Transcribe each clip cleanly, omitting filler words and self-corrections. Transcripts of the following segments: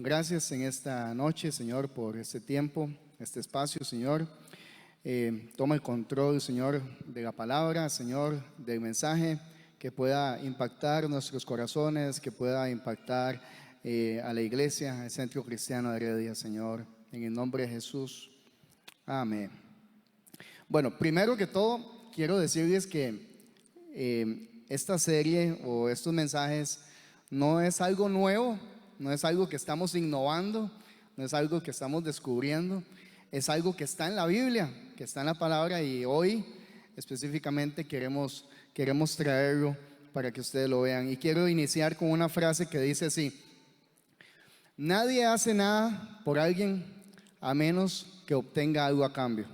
gracias en esta noche, Señor, por este tiempo, este espacio, Señor. Toma el control, Señor, de la palabra, Señor, del mensaje, que pueda impactar nuestros corazones, que pueda impactar a la iglesia, al Centro Cristiano de Heredia, Señor, en el nombre de Jesús. Amén. Bueno, primero que todo, quiero decirles que esta serie o estos mensajes no es algo nuevo, no es algo que estamos innovando, no es algo que estamos descubriendo, es algo que está en la Biblia, que está en la palabra, y hoy específicamente queremos traerlo para que ustedes lo vean. Y quiero iniciar con una frase que dice así: nadie hace nada por alguien a menos que obtenga algo a cambio.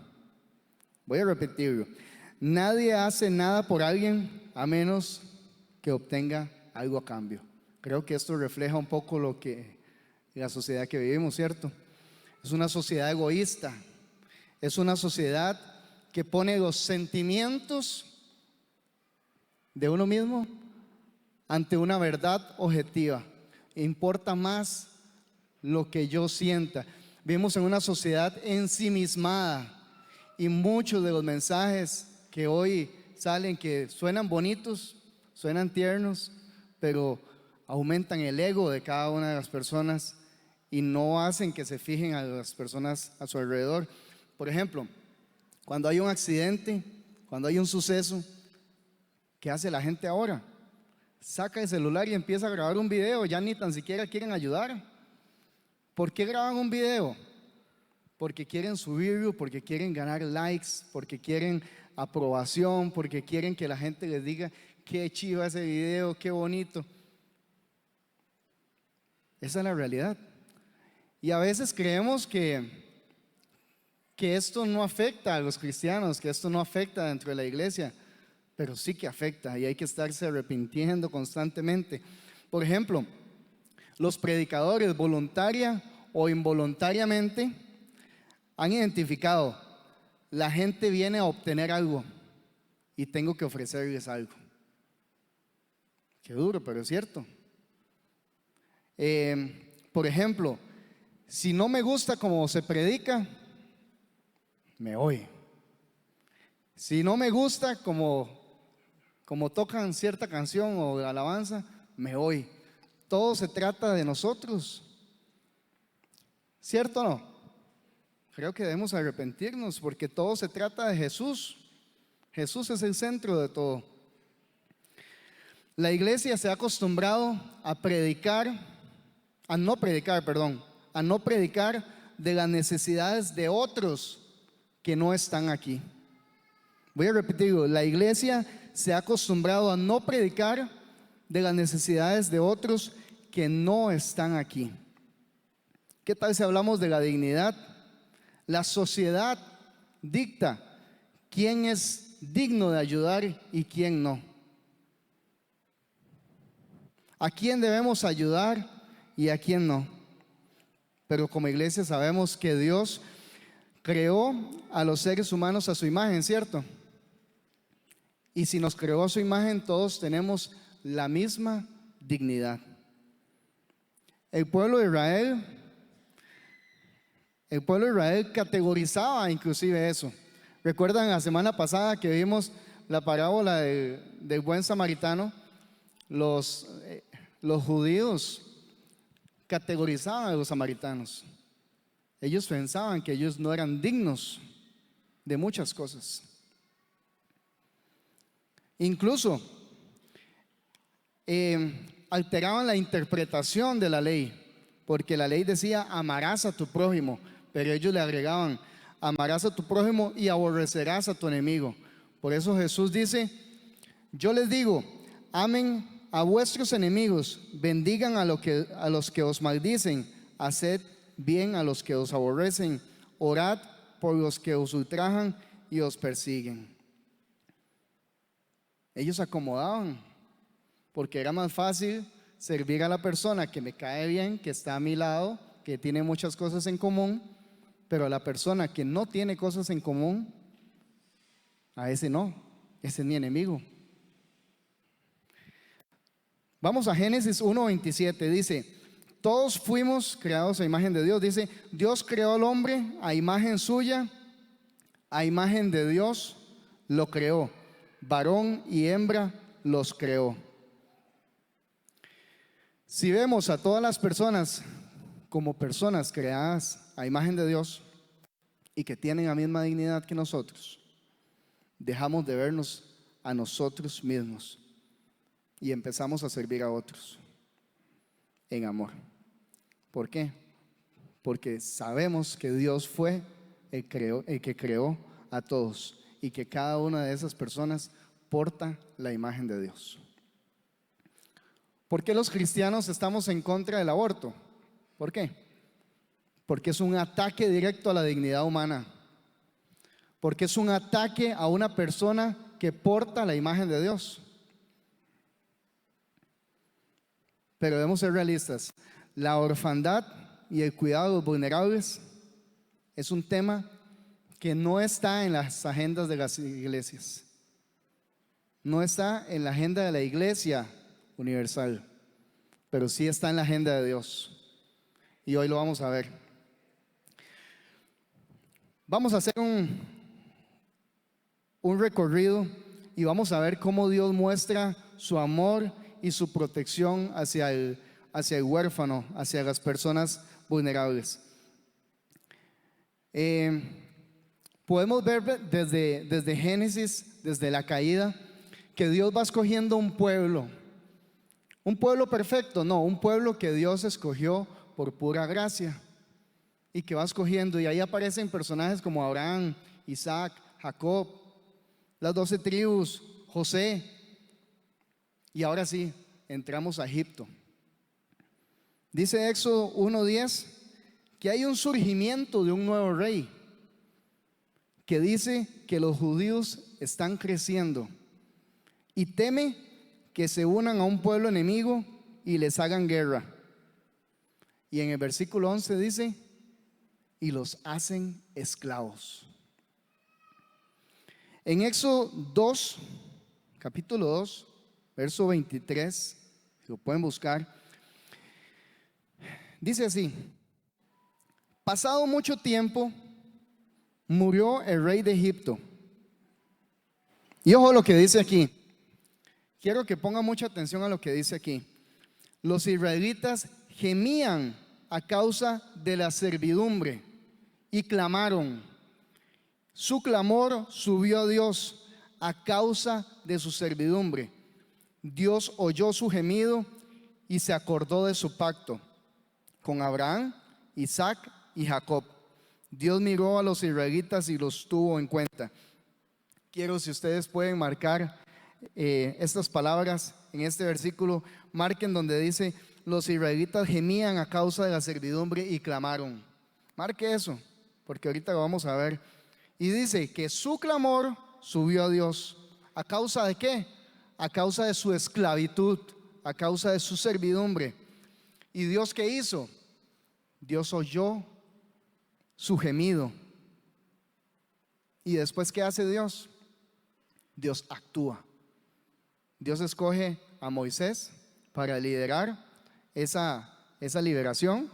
Voy a repetirlo: nadie hace nada por alguien a menos que obtenga algo a cambio. Creo que esto refleja un poco lo que la sociedad que vivimos, ¿cierto? Es una sociedad egoísta, es una sociedad que pone los sentimientos de uno mismo ante una verdad objetiva. Importa más lo que yo sienta. Vivimos en una sociedad ensimismada, y muchos de los mensajes que hoy salen, que suenan bonitos, suenan tiernos, pero aumentan el ego de cada una de las personas y no hacen que se fijen a las personas a su alrededor. Por ejemplo, cuando hay un accidente, cuando hay un suceso, ¿qué hace la gente ahora? Saca el celular y empieza a grabar un video, ya ni tan siquiera quieren ayudar. ¿Por qué graban un video? Porque quieren subirlo, porque quieren ganar likes, porque quieren aprobación, porque quieren que la gente les diga qué chiva ese video, qué bonito. Esa es la realidad. Y a veces creemos que esto no afecta a los cristianos, que esto no afecta dentro de la iglesia, pero sí que afecta, y hay que estarse arrepintiendo constantemente. Por ejemplo, los predicadores, voluntaria o involuntariamente, han identificado: la gente viene a obtener algo y tengo que ofrecerles algo. Qué duro, pero es cierto. Por ejemplo, si no me gusta cómo se predica, me voy. Si no me gusta cómo tocan cierta canción o de alabanza, me voy. Todo se trata de nosotros, ¿cierto o no? Creo que debemos arrepentirnos, porque todo se trata de Jesús. Jesús es el centro de todo. La iglesia se ha acostumbrado a no predicar de las necesidades de otros que no están aquí. Voy a repetirlo: la iglesia se ha acostumbrado a no predicar de las necesidades de otros que no están aquí. ¿Qué tal si hablamos de la dignidad? La sociedad dicta quién es digno de ayudar y quién no. ¿A quién debemos ayudar y a quién no? Pero como iglesia sabemos que Dios creó a los seres humanos a su imagen, ¿cierto? Y si nos creó a su imagen, todos tenemos la misma dignidad. El pueblo de Israel categorizaba inclusive eso. ¿Recuerdan la semana pasada que vimos la parábola del buen samaritano? Los judíos categorizaban a los samaritanos. Ellos pensaban que ellos no eran dignos de muchas cosas. Incluso alteraban la interpretación de la ley, porque la ley decía: amarás a tu prójimo, pero ellos le agregaban: amarás a tu prójimo y aborrecerás a tu enemigo. Por eso Jesús dice: yo les digo, amen a vuestros enemigos, bendigan a los que os maldicen, haced bien a los que os aborrecen, orad por los que os ultrajan y os persiguen. Ellos acomodaban, porque era más fácil servir a la persona que me cae bien, que está a mi lado, que tiene muchas cosas en común, pero a la persona que no tiene cosas en común, a ese no, ese es mi enemigo. Vamos a Génesis 1:27, dice: todos fuimos creados a imagen de Dios. Dice, Dios creó al hombre a imagen suya, a imagen de Dios lo creó. Varón y hembra los creó. Si vemos a todas las personas como personas creadas a imagen de Dios y que tienen la misma dignidad que nosotros, dejamos de vernos a nosotros mismos y empezamos a servir a otros en amor. ¿Por qué? Porque sabemos que Dios fue el que creó a todos y que cada una de esas personas porta la imagen de Dios. ¿Por qué los cristianos estamos en contra del aborto? ¿Por qué? Porque es un ataque directo a la dignidad humana. Porque es un ataque a una persona que porta la imagen de Dios. Pero debemos ser realistas. La orfandad y el cuidado de los vulnerables es un tema que no está en las agendas de las iglesias. No está en la agenda de la iglesia universal, pero sí está en la agenda de Dios. Y hoy lo vamos a ver. Vamos a hacer un recorrido y vamos a ver cómo Dios muestra su amor y su protección hacia el huérfano, hacia las personas vulnerables. Podemos ver desde Génesis, desde la caída, que Dios va escogiendo un pueblo perfecto, no, un pueblo que Dios escogió por pura gracia y que va escogiendo, y ahí aparecen personajes como Abraham, Isaac, Jacob, las 12 tribus, José. Y ahora sí, entramos a Egipto. Dice Éxodo 1:10 que hay un surgimiento de un nuevo rey, que dice que los judíos están creciendo y teme que se unan a un pueblo enemigo y les hagan guerra. Y en el versículo 11 dice, y los hacen esclavos. En Éxodo 2, capítulo 2, verso 23, si lo pueden buscar, dice así: pasado mucho tiempo, murió el rey de Egipto. Y ojo lo que dice aquí. Quiero que pongan mucha atención a lo que dice aquí. Los israelitas gemían a causa de la servidumbre y clamaron. Su clamor subió a Dios a causa de su servidumbre. Dios oyó su gemido y se acordó de su pacto con Abraham, Isaac y Jacob. Dios miró a los israelitas y los tuvo en cuenta. Quiero, si ustedes pueden marcar estas palabras en este versículo, marquen donde dice: los israelitas gemían a causa de la servidumbre y clamaron. Marque eso, porque ahorita lo vamos a ver. Y dice que su clamor subió a Dios. ¿A causa de qué? A causa de su esclavitud, a causa de su servidumbre. ¿Y Dios qué hizo? Dios oyó su gemido. ¿Y después qué hace Dios? Dios actúa. Dios escoge a Moisés para liderar esa liberación.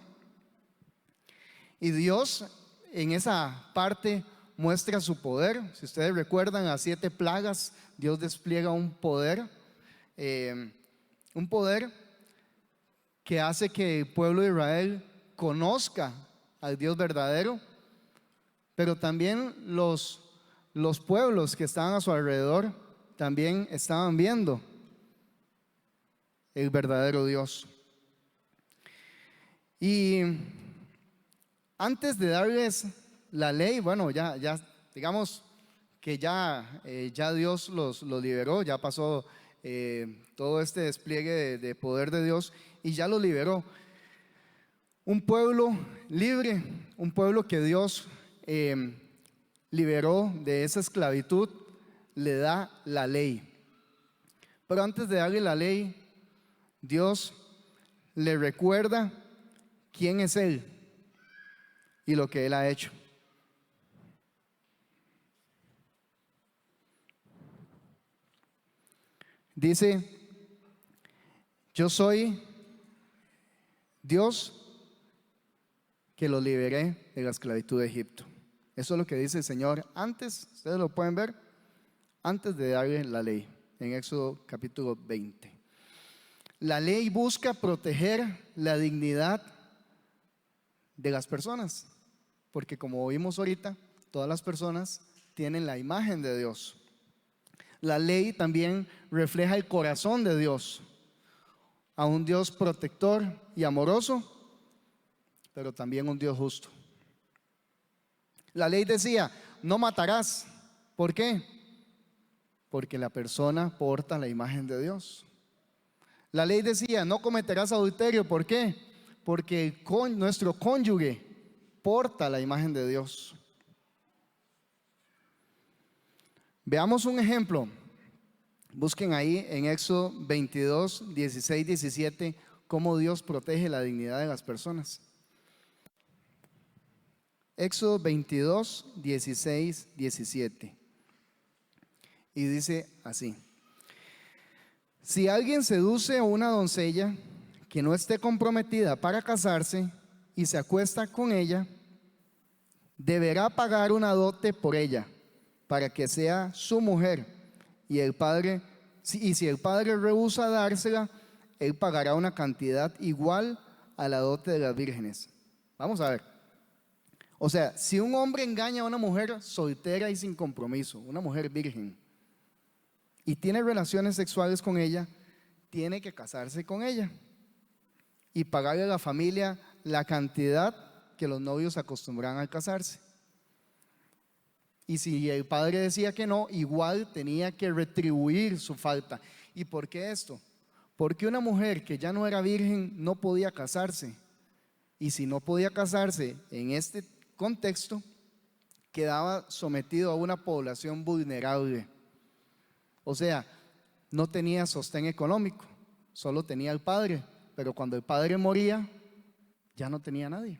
Y Dios en esa parte muestra su poder. Si ustedes recuerdan las 7 plagas, Dios despliega un poder que hace que el pueblo de Israel conozca al Dios verdadero, pero también los pueblos que estaban a su alrededor también estaban viendo el verdadero Dios. Y antes de darles la ley, bueno, ya digamos que ya Dios los liberó, ya pasó todo este despliegue de poder de Dios y ya los liberó. Un pueblo libre, un pueblo que Dios liberó de esa esclavitud, le da la ley. Pero antes de darle la ley, Dios le recuerda quién es Él y lo que Él ha hecho. Dice: yo soy Dios, que los liberé de la esclavitud de Egipto. Eso es lo que dice el Señor antes, ustedes lo pueden ver, antes de darle la ley, en Éxodo capítulo 20. La ley busca proteger la dignidad de las personas, porque como vimos ahorita, todas las personas tienen la imagen de Dios. La ley también refleja el corazón de Dios, a un Dios protector y amoroso, pero también un Dios justo. La ley decía, no matarás. ¿Por qué? Porque la persona porta la imagen de Dios. La ley decía, no cometerás adulterio. ¿Por qué? Porque nuestro cónyuge porta la imagen de Dios. Veamos un ejemplo. Busquen ahí en Éxodo 22, 16, 17, cómo Dios protege la dignidad de las personas. Éxodo 22, 16, 17. Y dice así: si alguien seduce a una doncella que no esté comprometida para casarse y se acuesta con ella, deberá pagar una dote por ella para que sea su mujer, y si el padre rehúsa dársela, él pagará una cantidad igual a la dote de las vírgenes. Vamos a ver. O sea, si un hombre engaña a una mujer soltera y sin compromiso, una mujer virgen, y tiene relaciones sexuales con ella, tiene que casarse con ella y pagarle a la familia la cantidad que los novios acostumbran al casarse. Y si el padre decía que no, igual tenía que retribuir su falta. ¿Y por qué esto? Porque una mujer que ya no era virgen no podía casarse. Y si no podía casarse en este contexto, quedaba sometido a una población vulnerable. O sea, no tenía sostén económico, solo tenía el padre, pero cuando el padre moría, ya no tenía nadie.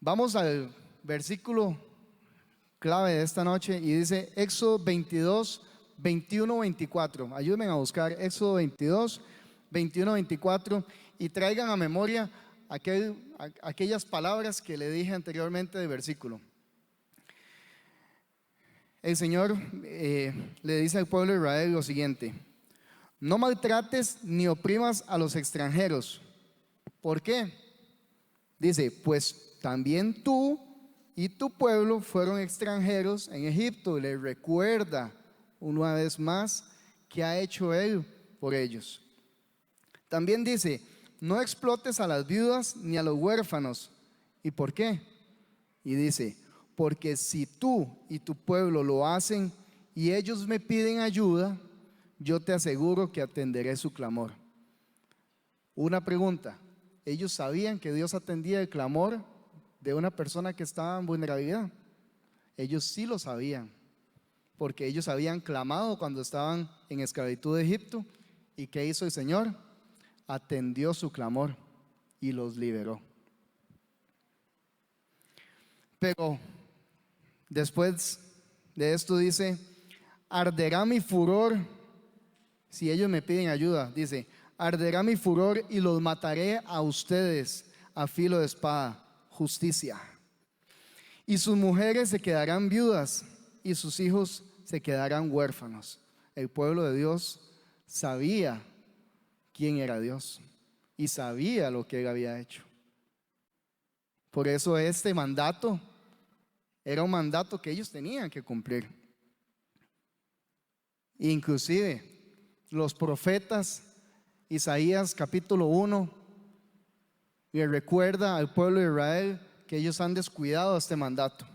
Vamos al versículo clave de esta noche y dice Éxodo 22, 21, 24. Ayúdenme a buscar Éxodo 22, 21, 24 y traigan a memoria aquellas palabras que le dije anteriormente del versículo. El Señor le dice al pueblo de Israel lo siguiente: no maltrates ni oprimas a los extranjeros. ¿Por qué? Dice, pues también tú y tu pueblo fueron extranjeros en Egipto. Les recuerda una vez más qué ha hecho Él por ellos. También dice, no explotes a las viudas ni a los huérfanos. ¿Y por qué? Y dice, porque si tú y tu pueblo lo hacen y ellos me piden ayuda, yo te aseguro que atenderé su clamor. Una pregunta: ¿ellos sabían que Dios atendía el clamor de una persona que estaba en vulnerabilidad? Ellos sí lo sabían, porque ellos habían clamado cuando estaban en esclavitud de Egipto. ¿Y qué hizo el Señor? Atendió su clamor y los liberó. Pero después de esto dice, arderá mi furor si ellos me piden ayuda. Dice, arderá mi furor y los mataré a ustedes a filo de espada, justicia. Y sus mujeres se quedarán viudas y sus hijos se quedarán huérfanos. El pueblo de Dios sabía quién era Dios y sabía lo que Él había hecho. Por eso este mandato era un mandato que ellos tenían que cumplir. Inclusive los profetas, Isaías capítulo 1, le recuerda al pueblo de Israel que ellos han descuidado este mandato.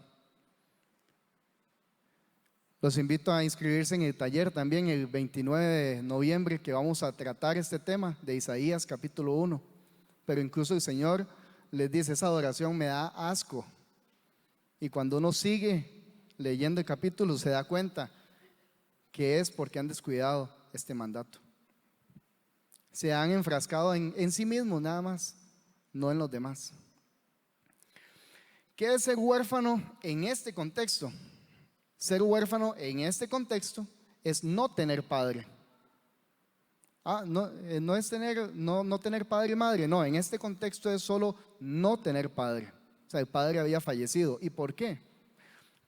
Los invito a inscribirse en el taller también el 29 de noviembre, que vamos a tratar este tema de Isaías capítulo 1. Pero incluso el Señor les dice, esa adoración me da asco. Y cuando uno sigue leyendo el capítulo se da cuenta que es porque han descuidado este mandato. Se han enfrascado en sí mismos nada más, no en los demás. ¿Qué es ser huérfano en este contexto? Ser huérfano en este contexto es no tener padre. no es no tener padre y madre. No, en este contexto es solo no tener padre. O sea, el padre había fallecido. ¿Y por qué?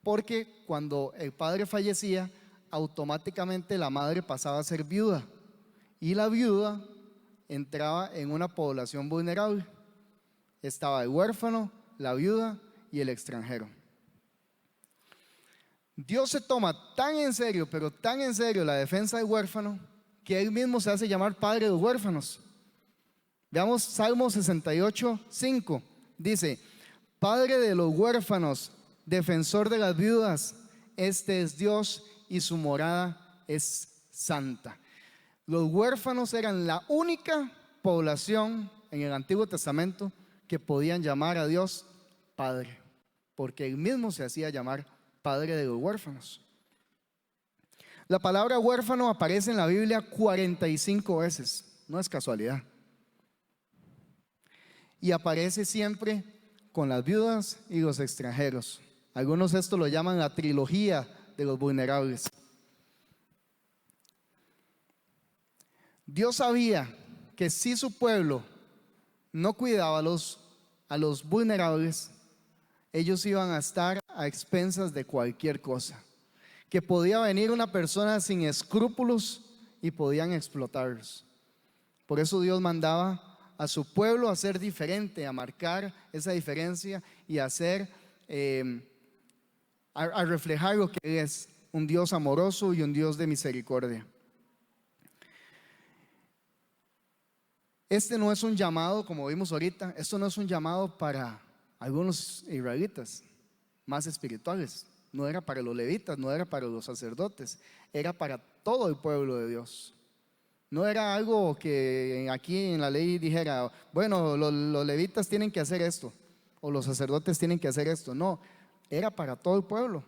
Porque cuando el padre fallecía, automáticamente la madre pasaba a ser viuda. Y la viuda entraba en una población vulnerable. Estaba el huérfano, la viuda y el extranjero. Dios se toma tan en serio, pero tan en serio la defensa del huérfano, que Él mismo se hace llamar padre de los huérfanos. Veamos Salmo 68:5. Dice: Padre de los huérfanos, defensor de las viudas, este es Dios y su morada es santa. Los huérfanos eran la única población en el Antiguo Testamento que podían llamar a Dios Padre, porque Él mismo se hacía llamar Padre de los huérfanos. La palabra huérfano aparece en la Biblia 45 veces, no es casualidad. Y aparece siempre con las viudas y los extranjeros. Algunos esto lo llaman la trilogía de los vulnerables. Dios sabía que si su pueblo no cuidaba a los vulnerables, ellos iban a estar a expensas de cualquier cosa. Que podía venir una persona sin escrúpulos y podían explotarlos. Por eso Dios mandaba a su pueblo a ser diferente, a marcar esa diferencia y a reflejar lo que es un Dios amoroso y un Dios de misericordia. Este no es un llamado, como vimos ahorita, esto no es un llamado para algunos israelitas más espirituales. No era para los levitas, no era para los sacerdotes, era para todo el pueblo de Dios. No era algo que aquí en la ley dijera, bueno, los levitas tienen que hacer esto o los sacerdotes tienen que hacer esto. No, era para todo el pueblo.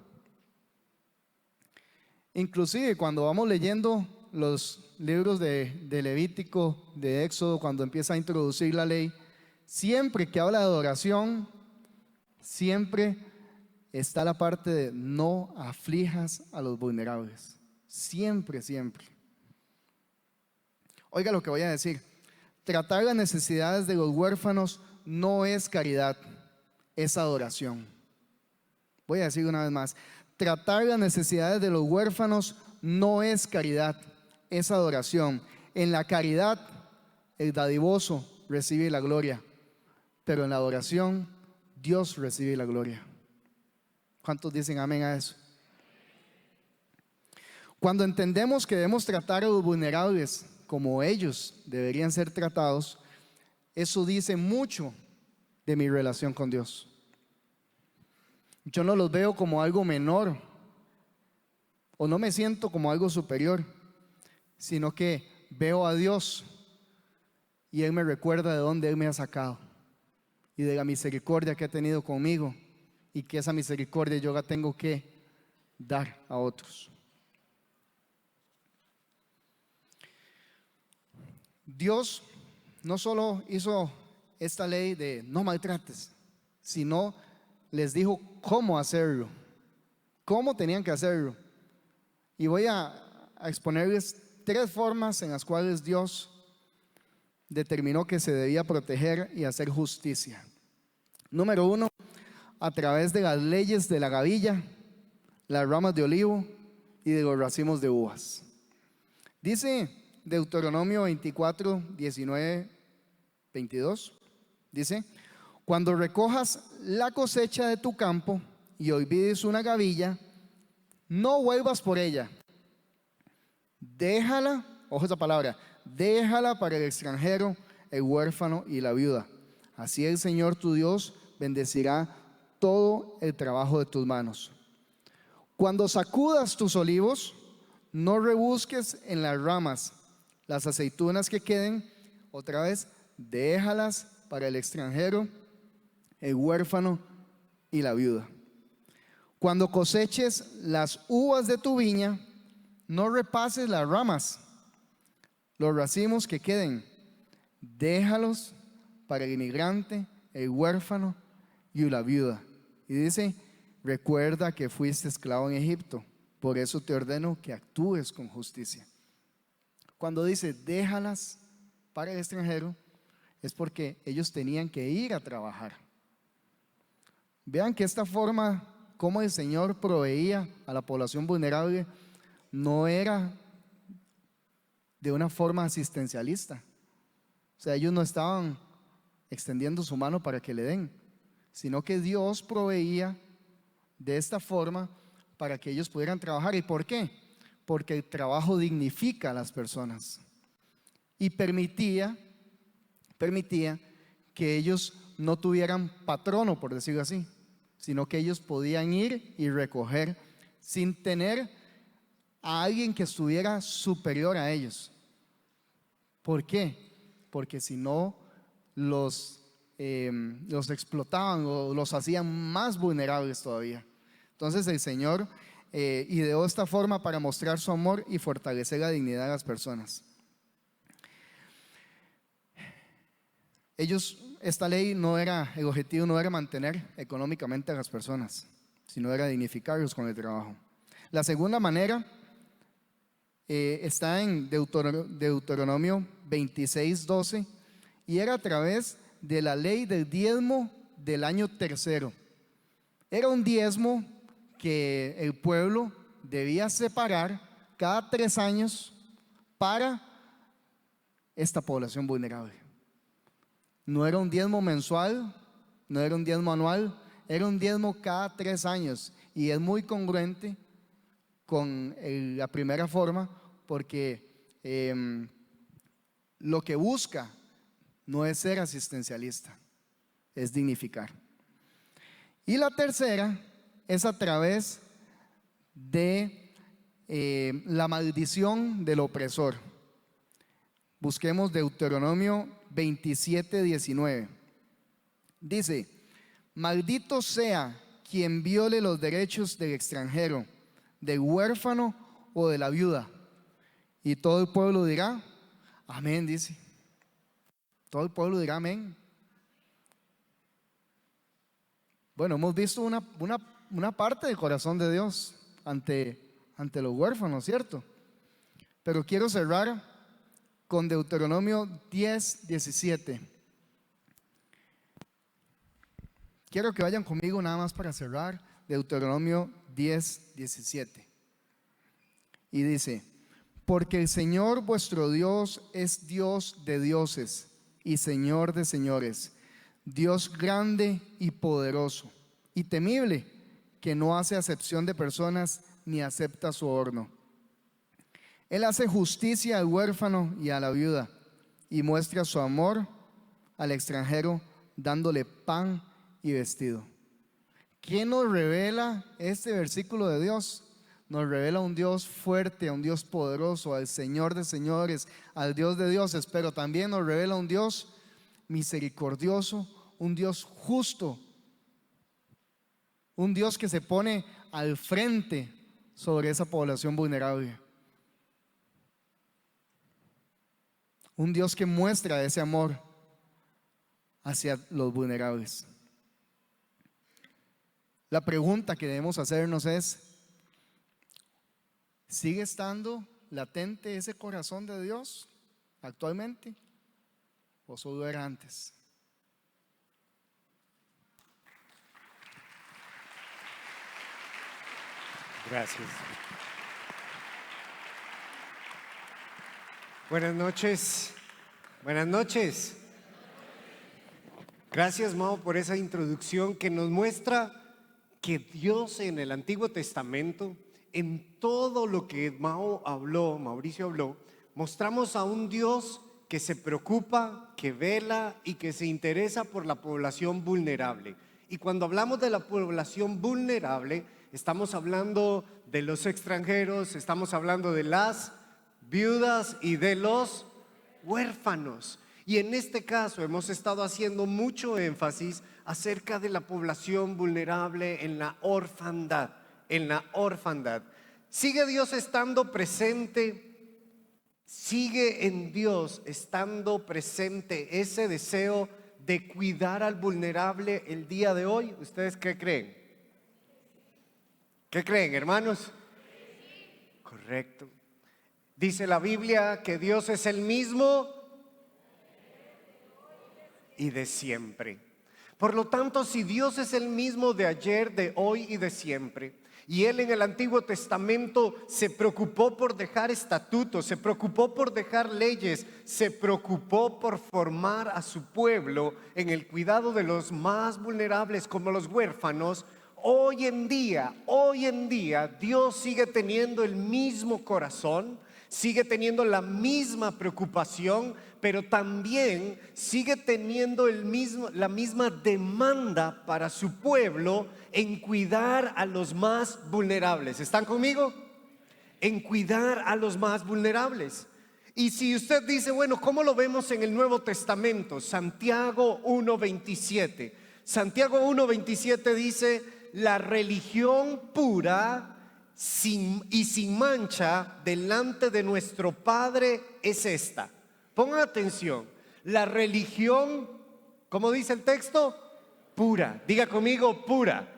Inclusive cuando vamos leyendo los libros de Levítico, de Éxodo, cuando empieza a introducir la ley, siempre que habla de adoración, siempre está la parte de no aflijas a los vulnerables. Siempre, siempre. Oiga lo que voy a decir. Tratar las necesidades de los huérfanos no es caridad, es adoración. Voy a decir una vez más. Tratar las necesidades de los huérfanos no es caridad, es adoración. En la caridad, el dadivoso recibe la gloria, pero en la adoración, Dios recibe la gloria. ¿Cuántos dicen amén a eso? Cuando entendemos que debemos tratar a los vulnerables como ellos deberían ser tratados, eso dice mucho de mi relación con Dios. Yo no los veo como algo menor o no me siento como algo superior, sino que veo a Dios y Él me recuerda de dónde Él me ha sacado y de la misericordia que ha tenido conmigo, y que esa misericordia yo la tengo que dar a otros. Dios no solo hizo esta ley de no maltrates, sino les dijo cómo hacerlo, cómo tenían que hacerlo. Y voy a exponerles 3 formas en las cuales Dios determinó que se debía proteger y hacer justicia. Número 1, a través de las leyes de la gavilla, las ramas de olivo y de los racimos de uvas. Dice Deuteronomio 24, 19, 22, dice: cuando recojas la cosecha de tu campo y olvides una gavilla, no vuelvas por ella. Déjala, ojo esa palabra, déjala para el extranjero, el huérfano y la viuda. Así el Señor tu Dios bendecirá todo el trabajo de tus manos. Cuando sacudas tus olivos, no rebusques en las ramas. Las aceitunas que queden, otra vez, déjalas para el extranjero, el huérfano y la viuda. Cuando coseches las uvas de tu viña, no repases las ramas. Los racimos que queden, déjalos para el inmigrante, el huérfano y la viuda. Y dice: recuerda que fuiste esclavo en Egipto, por eso te ordeno que actúes con justicia. cuando dice déjalas para el extranjero, es porque ellos tenían que ir a trabajar. Vean que esta forma como el Señor proveía a la población vulnerable no era de una forma asistencialista. O sea, ellos no estaban extendiendo su mano para que le den, sino que Dios proveía de esta forma para que ellos pudieran trabajar. ¿Y por qué? Porque el trabajo dignifica a las personas y permitía que ellos no tuvieran patrono, por decirlo así, sino que ellos podían ir y recoger sin tener a alguien que estuviera superior a ellos. ¿Por qué? Porque si no los explotaban o los hacían más vulnerables todavía. Entonces el Señor ideó esta forma para mostrar su amor y fortalecer la dignidad de las personas. Esta ley el objetivo no era mantener económicamente a las personas, sino era dignificarlos con el trabajo. La segunda manera está en Deuteronomio 26:12 y era a través de la ley del diezmo del año tercero. Era un diezmo que el pueblo debía separar cada 3 años para esta población vulnerable. No era un diezmo mensual, no era un diezmo anual, era un diezmo cada 3 años. Y es muy congruente con la primera forma, porque lo que busca no es ser asistencialista, es dignificar. Y la tercera es a través de la maldición del opresor. Busquemos Deuteronomio 27:19. Dice: maldito sea quien viole los derechos del extranjero, del huérfano o de la viuda. Y todo el pueblo dirá amén, dice. Todo el pueblo dirá amén. Bueno, hemos visto una parte del corazón de Dios ante los huérfanos, ¿cierto? Pero quiero cerrar con Deuteronomio 10:17. Quiero que vayan conmigo nada más para cerrar. Deuteronomio 10:17. Y dice: porque el Señor vuestro Dios es Dios de dioses y Señor de señores, Dios grande y poderoso y temible, que no hace acepción de personas ni acepta soborno. Él hace justicia al huérfano y a la viuda y muestra su amor al extranjero, dándole pan y vestido. ¿Quién nos revela este versículo de Dios? Nos revela un Dios fuerte, a un Dios poderoso, al Señor de señores, al Dios de dioses, pero también nos revela un Dios misericordioso, un Dios justo, un Dios que se pone al frente sobre esa población vulnerable. Un Dios que muestra ese amor hacia los vulnerables. La pregunta que debemos hacernos es: ¿sigue estando latente ese corazón de Dios actualmente? ¿O solo era antes? Gracias. Buenas noches. Buenas noches. Gracias, Mao, por esa introducción que nos muestra que Dios en el Antiguo Testamento, en todo lo que Mauricio habló, mostramos a un Dios que se preocupa, que vela y que se interesa por la población vulnerable. Y cuando hablamos de la población vulnerable, estamos hablando de los extranjeros, estamos hablando de las viudas y de los huérfanos. Y en este caso hemos estado haciendo mucho énfasis acerca de la población vulnerable en la orfandad, ¿Sigue Dios estando presente? ¿Sigue en Dios estando presente ese deseo de cuidar al vulnerable el día de hoy? ¿Ustedes qué creen? ¿Qué creen, hermanos? Correcto. Dice la Biblia que Dios es el mismo y de siempre. Por lo tanto, si Dios es el mismo de ayer, de hoy y de siempre, y Él en el Antiguo Testamento se preocupó por dejar estatutos, se preocupó por dejar leyes, se preocupó por formar a su pueblo en el cuidado de los más vulnerables como los huérfanos, hoy en día Dios sigue teniendo el mismo corazón, sigue teniendo la misma preocupación, pero también sigue teniendo la misma demanda para su pueblo en cuidar a los más vulnerables. ¿Están conmigo? En cuidar a los más vulnerables. Y si usted dice, bueno, ¿cómo lo vemos en el Nuevo Testamento? Santiago 1:27. Santiago 1:27 dice: la religión pura y sin mancha delante de nuestro Padre es esta. Pongan atención, la religión, ¿cómo dice el texto? Pura. Diga conmigo, pura.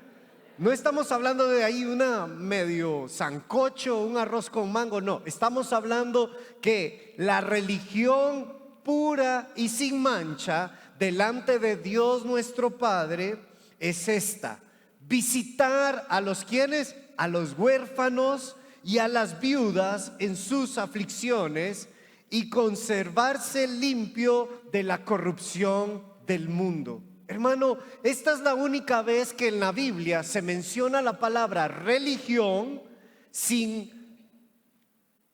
No estamos hablando de ahí una medio sancocho, un arroz con mango, no. Estamos hablando que la religión pura y sin mancha delante de Dios nuestro Padre es esta: visitar a los quienes, a los huérfanos y a las viudas en sus aflicciones, y conservarse limpio de la corrupción del mundo. Hermano, esta es la única vez que en la Biblia se menciona la palabra religión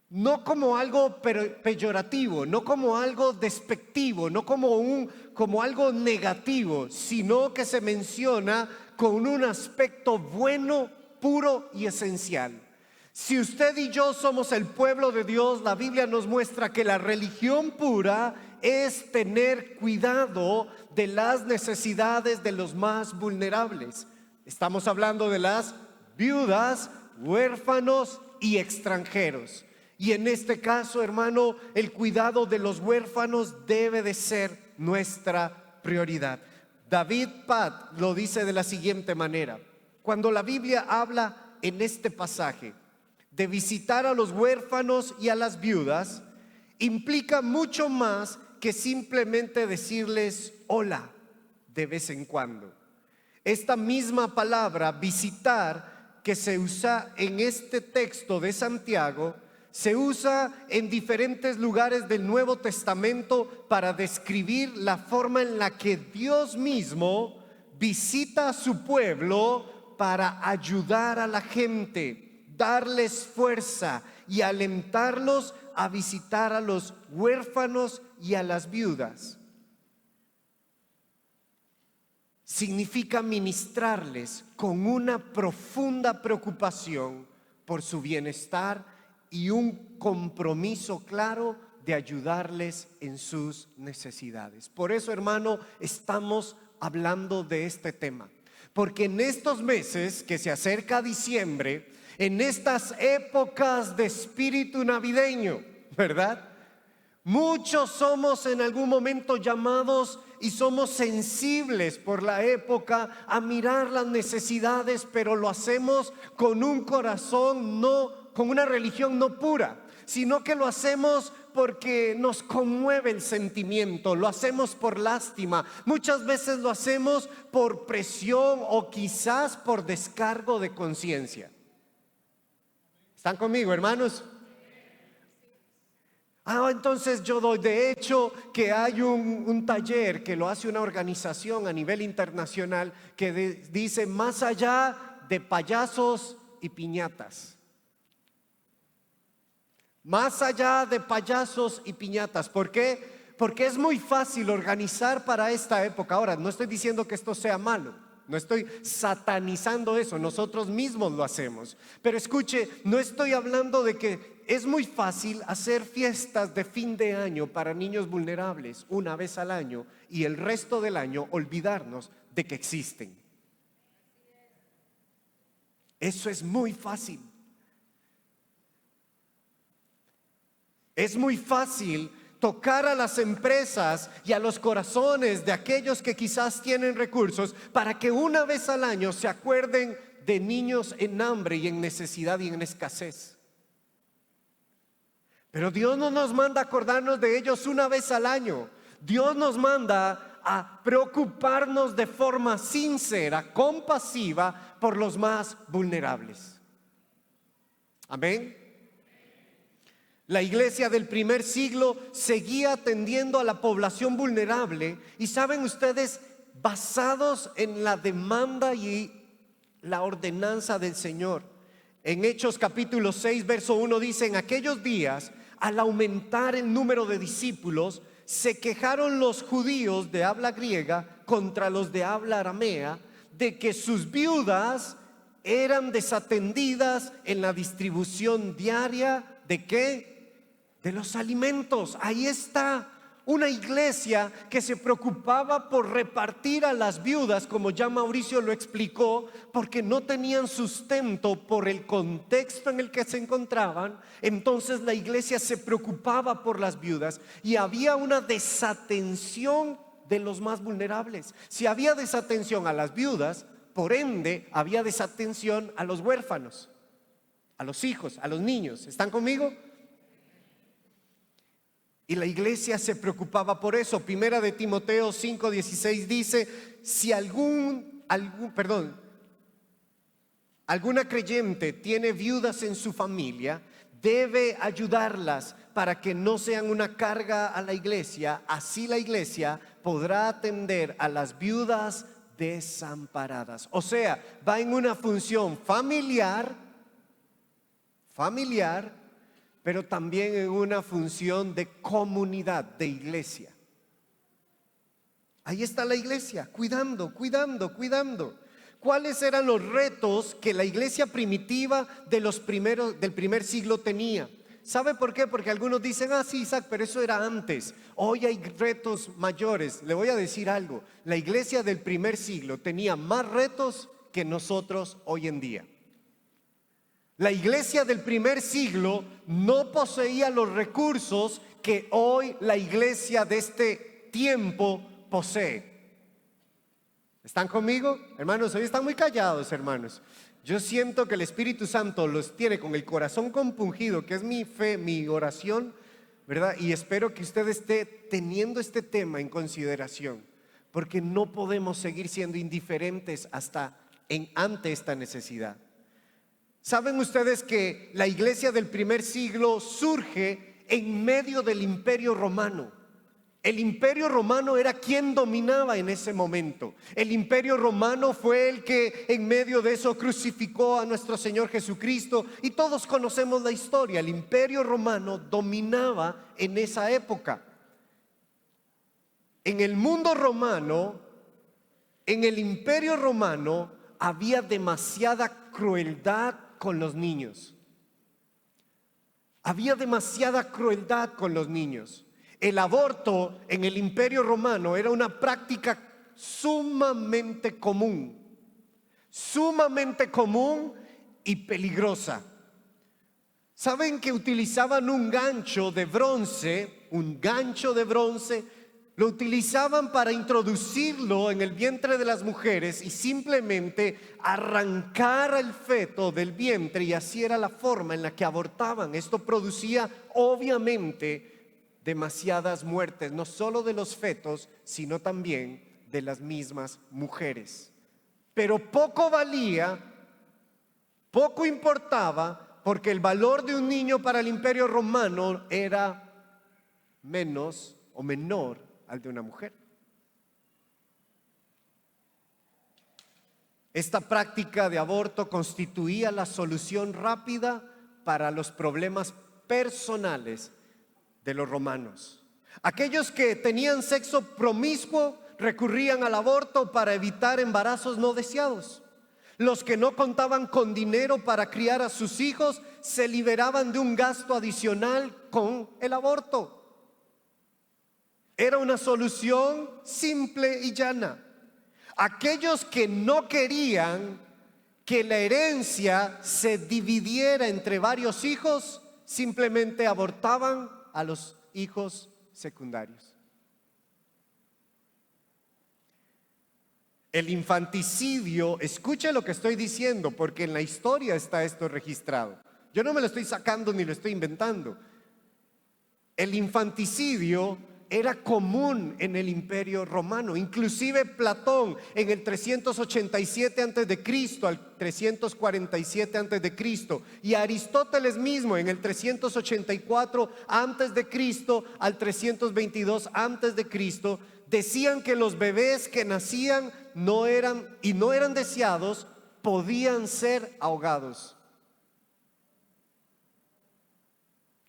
no como algo peyorativo, no como algo despectivo, no como algo negativo, sino que se menciona con un aspecto bueno, puro y esencial. Si usted y yo somos el pueblo de Dios, la Biblia nos muestra que la religión pura es tener cuidado de las necesidades de los más vulnerables. Estamos hablando de las viudas, huérfanos y extranjeros. Y en este caso, hermano, el cuidado de los huérfanos debe de ser nuestra prioridad. David Pat lo dice de la siguiente manera: cuando la Biblia habla en este pasaje de visitar a los huérfanos y a las viudas, implica mucho más que simplemente decirles hola de vez en cuando. Esta misma palabra visitar que se usa en este texto de Santiago se usa en diferentes lugares del Nuevo Testamento para describir la forma en la que Dios mismo visita a su pueblo para ayudar a la gente, darles fuerza y alentarlos a visitar a los huérfanos y a las viudas. Significa ministrarles con una profunda preocupación por su bienestar y un compromiso claro de ayudarles en sus necesidades. Por eso, hermano, estamos hablando de este tema, porque en estos meses que se acerca diciembre, en estas épocas de espíritu navideño, ¿verdad? Muchos somos en algún momento llamados y somos sensibles por la época a mirar las necesidades, pero lo hacemos con un corazón con una religión no pura, sino que lo hacemos porque nos conmueve el sentimiento, lo hacemos por lástima, muchas veces lo hacemos por presión o quizás por descargo de conciencia. ¿Están conmigo, hermanos? Entonces yo doy, de hecho, que hay un taller que lo hace una organización a nivel internacional que dice más allá de payasos y piñatas. Más allá de payasos y piñatas. ¿Por qué? Porque es muy fácil organizar para esta época. Ahora, no estoy diciendo que esto sea malo, no estoy satanizando eso, nosotros mismos lo hacemos. Pero escuche, no estoy hablando de que es muy fácil hacer fiestas de fin de año para niños vulnerables una vez al año y el resto del año olvidarnos de que existen. Eso es muy fácil. Es muy fácil tocar a las empresas y a los corazones de aquellos que quizás tienen recursos para que una vez al año se acuerden de niños en hambre y en necesidad y en escasez. Pero Dios no nos manda a acordarnos de ellos una vez al año. Dios nos manda a preocuparnos de forma sincera, compasiva, por los más vulnerables. Amén. La iglesia del primer siglo seguía atendiendo a la población vulnerable, y saben ustedes, basados en la demanda y la ordenanza del Señor. En Hechos capítulo 6, verso 1 dice: en aquellos días, al aumentar el número de discípulos, se quejaron los judíos de habla griega contra los de habla aramea, de que sus viudas eran desatendidas en la distribución diaria ¿de qué? De los alimentos. Ahí está una iglesia que se preocupaba por repartir a las viudas, como ya Mauricio lo explicó, porque no tenían sustento por el contexto en el que se encontraban. Entonces la iglesia se preocupaba por las viudas, y había una desatención de los más vulnerables. Si había desatención a las viudas, por ende había desatención a los huérfanos, a los hijos, a los niños. ¿Están conmigo? Y la iglesia se preocupaba por eso. Primera de Timoteo 5:16 dice: si alguna creyente tiene viudas en su familia, debe ayudarlas para que no sean una carga a la iglesia. Así la iglesia podrá atender a las viudas desamparadas. O sea, va en una función familiar, pero también en una función de comunidad, de iglesia. Ahí está la iglesia, cuidando. ¿Cuáles eran los retos que la iglesia primitiva del primer siglo tenía? ¿Sabe por qué? Porque algunos dicen: sí, Isaac, pero eso era antes. Hoy hay retos mayores. Le voy a decir algo: la iglesia del primer siglo tenía más retos que nosotros hoy en día. La iglesia del primer siglo no poseía los recursos que hoy la iglesia de este tiempo posee. ¿Están conmigo? Hermanos, hoy están muy callados, hermanos. Yo siento que el Espíritu Santo los tiene con el corazón compungido, que es mi fe, mi oración, ¿verdad? Y espero que usted esté teniendo este tema en consideración, porque no podemos seguir siendo indiferentes ante esta necesidad. ¿Saben ustedes que la iglesia del primer siglo surge en medio del Imperio Romano? El Imperio Romano era quien dominaba en ese momento. El Imperio Romano fue el que en medio de eso crucificó a nuestro Señor Jesucristo, y todos conocemos la historia. El Imperio Romano dominaba en esa época. En el mundo romano, en el Imperio Romano, había demasiada crueldad con los niños. Había demasiada crueldad con los niños. El aborto en el Imperio Romano era una práctica sumamente común y peligrosa. ¿Saben que utilizaban un gancho de bronce? Lo utilizaban para introducirlo en el vientre de las mujeres y simplemente arrancar el feto del vientre, y así era la forma en la que abortaban. Esto producía obviamente demasiadas muertes, no solo de los fetos, sino también de las mismas mujeres. Pero poco importaba, porque el valor de un niño para el Imperio Romano era menos o menor al de una mujer. Esta práctica de aborto constituía la solución rápida para los problemas personales de los romanos. Aquellos que tenían sexo promiscuo recurrían al aborto para evitar embarazos no deseados. Los que no contaban con dinero para criar a sus hijos se liberaban de un gasto adicional con el aborto. Era una solución simple y llana. Aquellos que no querían que la herencia se dividiera entre varios hijos, simplemente abortaban a los hijos secundarios. El infanticidio, escuche lo que estoy diciendo, porque en la historia está esto registrado. Yo no me lo estoy sacando ni lo estoy inventando. El infanticidio era común en el Imperio Romano. Inclusive Platón en el 387 antes de Cristo al 347 antes de Cristo, y Aristóteles mismo en el 384 antes de Cristo al 322 antes de Cristo, decían que los bebés que nacían no eran deseados, podían ser ahogados.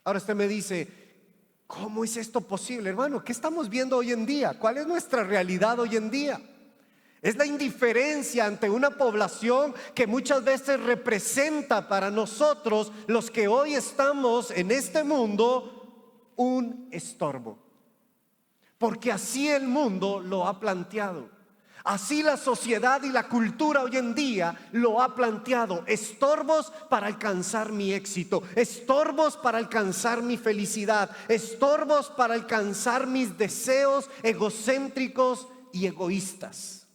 Ahora usted me dice, ¿cómo es esto posible, hermano? ¿Qué estamos viendo hoy en día? ¿Cuál es nuestra realidad hoy en día? Es la indiferencia ante una población que muchas veces representa para nosotros, los que hoy estamos en este mundo, un estorbo. Porque así el mundo lo ha planteado. Así la sociedad y la cultura hoy en día lo ha planteado. Estorbos para alcanzar mi éxito, estorbos para alcanzar mi felicidad, estorbos para alcanzar mis deseos egocéntricos y egoístas.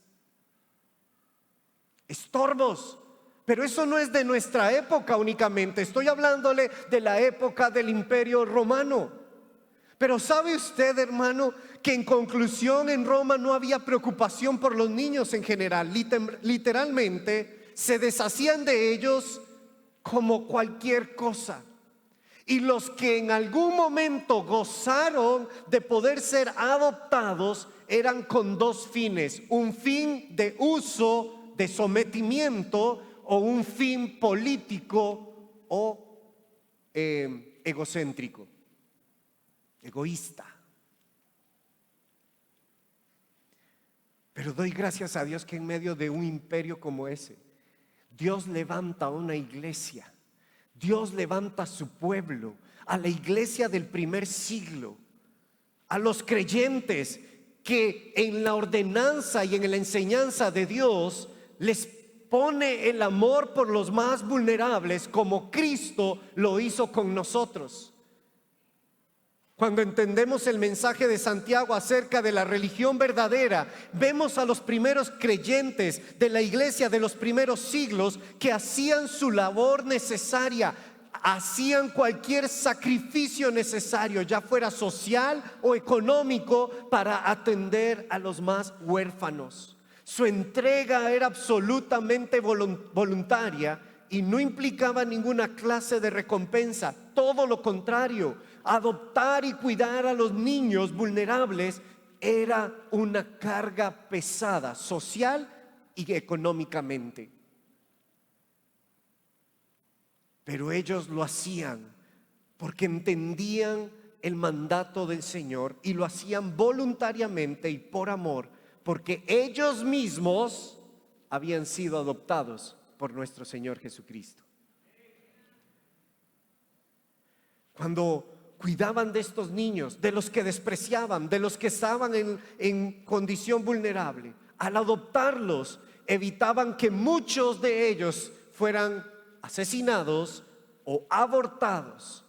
Estorbos. Pero eso no es de nuestra época únicamente. Estoy hablándole de la época del Imperio Romano. Pero ¿sabe usted, hermano, que en conclusión en Roma no había preocupación por los niños en general? Literalmente se deshacían de ellos como cualquier cosa. Y los que en algún momento gozaron de poder ser adoptados eran con dos fines: un fin de uso, de sometimiento, o un fin político o egocéntrico, egoísta. Pero doy gracias a Dios que en medio de un imperio como ese, Dios levanta una iglesia. Dios levanta a su pueblo, a la iglesia del primer siglo, a los creyentes que en la ordenanza y en la enseñanza de Dios les pone el amor por los más vulnerables, como Cristo lo hizo con nosotros. Cuando entendemos el mensaje de Santiago acerca de la religión verdadera, vemos a los primeros creyentes de la iglesia de los primeros siglos que hacían su labor necesaria, hacían cualquier sacrificio necesario, ya fuera social o económico, para atender a los más huérfanos. Su entrega era absolutamente voluntaria y no implicaba ninguna clase de recompensa. Todo lo contrario, adoptar y cuidar a los niños vulnerables era una carga pesada, social y económicamente. Pero ellos lo hacían porque entendían el mandato del Señor y lo hacían voluntariamente y por amor, porque ellos mismos habían sido adoptados por nuestro Señor Jesucristo. Cuando cuidaban de estos niños, de los que despreciaban, de los que estaban en condición vulnerable, al adoptarlos, evitaban que muchos de ellos fueran asesinados o abortados.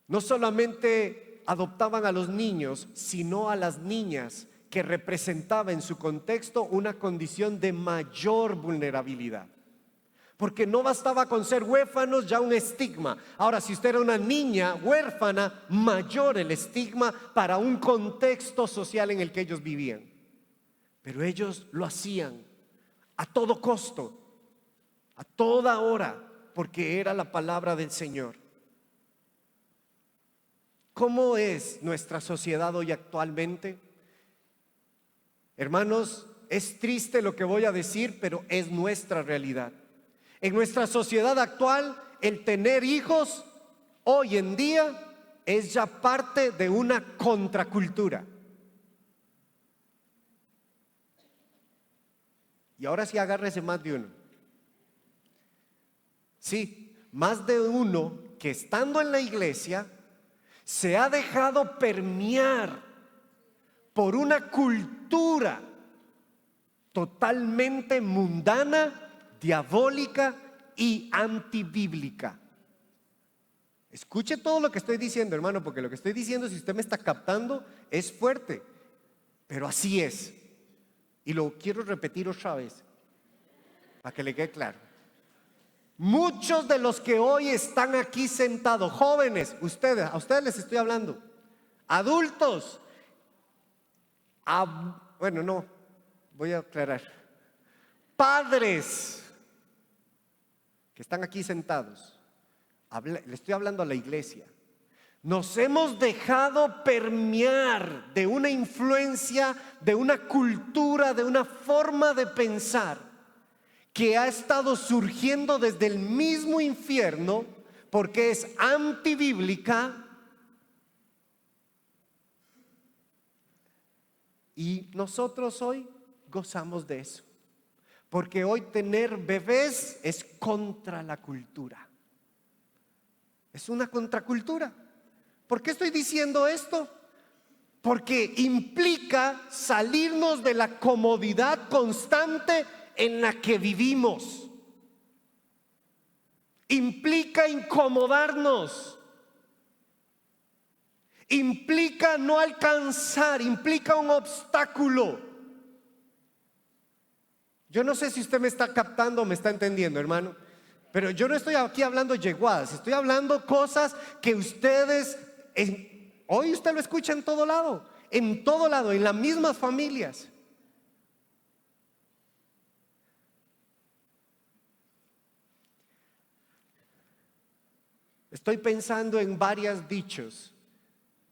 No solamente adoptaban a los niños, sino a las niñas, que representaba en su contexto una condición de mayor vulnerabilidad. Porque no bastaba con ser huérfanos, ya un estigma. Ahora, si usted era una niña huérfana, mayor el estigma para un contexto social en el que ellos vivían. Pero ellos lo hacían a todo costo, a toda hora, porque era la palabra del Señor. ¿Cómo es nuestra sociedad hoy actualmente? Hermanos, es triste lo que voy a decir, pero es nuestra realidad. En nuestra sociedad actual, el tener hijos hoy en día es ya parte de una contracultura. Y ahora sí, agárrese más de uno. Sí, más de uno que estando en la iglesia se ha dejado permear por una cultura totalmente mundana, diabólica y antibíblica. Escuche todo lo que estoy diciendo, hermano, porque lo que estoy diciendo, si usted me está captando, es fuerte, pero así es. Y lo quiero repetir otra vez para que le quede claro. Muchos de los que hoy están aquí sentados, jóvenes, a ustedes les estoy hablando, adultos, bueno, no, voy a aclarar, padres que están aquí sentados, le estoy hablando a la iglesia. Nos hemos dejado permear de una influencia, de una cultura, de una forma de pensar que ha estado surgiendo desde el mismo infierno, porque es antibíblica. Y nosotros hoy gozamos de eso, porque hoy tener bebés es contra la cultura. Es una contracultura. ¿Por qué estoy diciendo esto? Porque implica salirnos de la comodidad constante en la que vivimos. Implica incomodarnos. Implica no alcanzar, implica un obstáculo. Yo no sé si usted me está captando o me está entendiendo, hermano, pero yo no estoy aquí hablando yeguadas, estoy hablando cosas que ustedes, hoy usted lo escucha en todo lado, en las mismas familias. Estoy pensando en varios dichos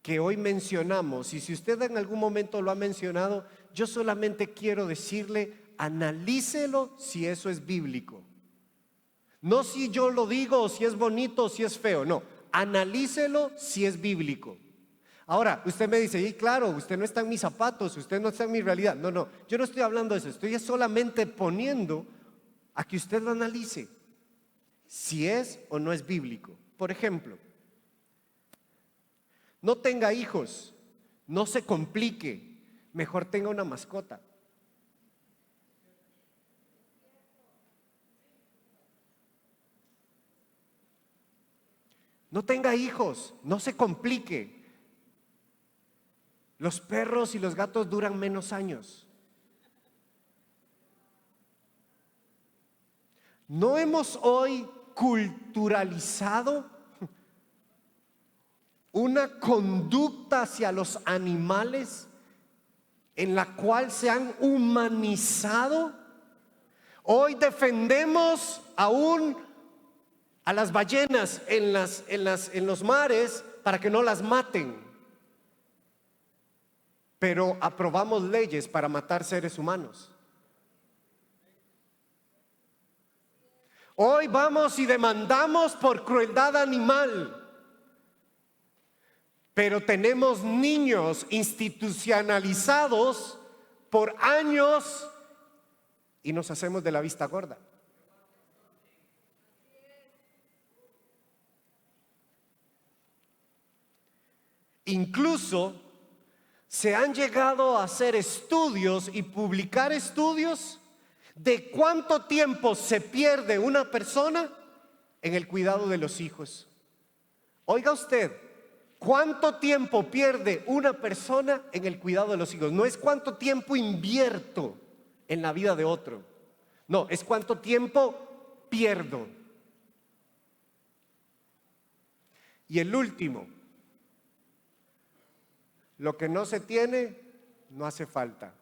que hoy mencionamos, y si usted en algún momento lo ha mencionado, yo solamente quiero decirle, analícelo si eso es bíblico. No si yo lo digo, o si es bonito, o si es feo, no, analícelo si es bíblico. Ahora, usted me dice, y claro, usted no está en mis zapatos, usted no está en mi realidad. No, yo no estoy hablando de eso, estoy solamente poniendo a que usted lo analice, si es o no es bíblico. Por ejemplo, no tenga hijos, no se complique, mejor tenga una mascota. No tenga hijos, no se complique. Los perros y los gatos duran menos años. ¿No hemos hoy culturalizado una conducta hacia los animales en la cual se han humanizado? Hoy defendemos aún a las ballenas en los mares para que no las maten, pero aprobamos leyes para matar seres humanos. Hoy vamos y demandamos por crueldad animal, pero tenemos niños institucionalizados por años y nos hacemos de la vista gorda. Incluso se han llegado a hacer estudios y publicar estudios de cuánto tiempo se pierde una persona en el cuidado de los hijos. Oiga usted, ¿cuánto tiempo pierde una persona en el cuidado de los hijos? No es cuánto tiempo invierto en la vida de otro, no, es cuánto tiempo pierdo. Y el último, lo que no se tiene, no hace falta.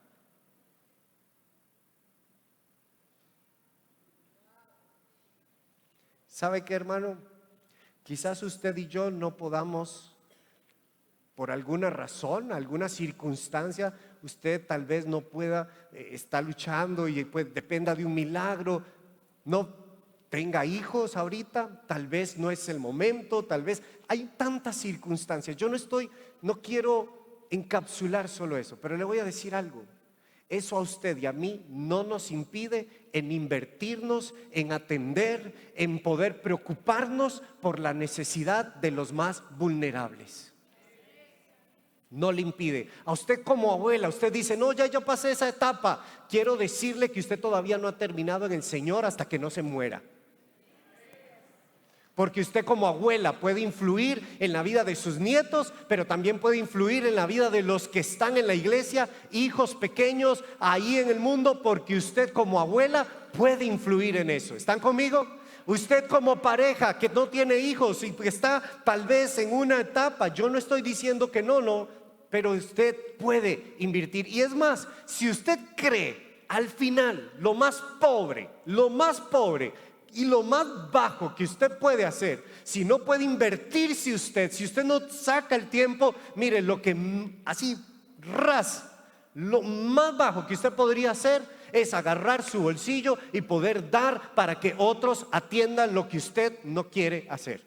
¿Sabe qué, hermano? Quizás usted y yo no podamos, por alguna razón, alguna circunstancia, usted tal vez no pueda, está luchando y pues dependa de un milagro, no tenga hijos ahorita, tal vez no es el momento, tal vez hay tantas circunstancias. Yo no quiero encapsular solo eso, pero le voy a decir algo. Eso a usted y a mí no nos impide en invertirnos, en atender, en poder preocuparnos por la necesidad de los más vulnerables. No le impide. A usted como abuela, usted dice, no, ya pasé esa etapa. Quiero decirle que usted todavía no ha terminado en el Señor hasta que no se muera. Porque usted como abuela puede influir en la vida de sus nietos, pero también puede influir en la vida de los que están en la iglesia, hijos pequeños ahí en el mundo, porque usted como abuela puede influir en eso. ¿Están conmigo? Usted como pareja que no tiene hijos y que está tal vez en una etapa, yo no estoy diciendo que no, pero usted puede invertir. Y es más, si usted cree al final lo más pobre y lo más bajo que usted puede hacer, si no puede invertir, si usted no saca el tiempo, mire, lo que así lo más bajo que usted podría hacer es agarrar su bolsillo y poder dar para que otros atiendan lo que usted no quiere hacer.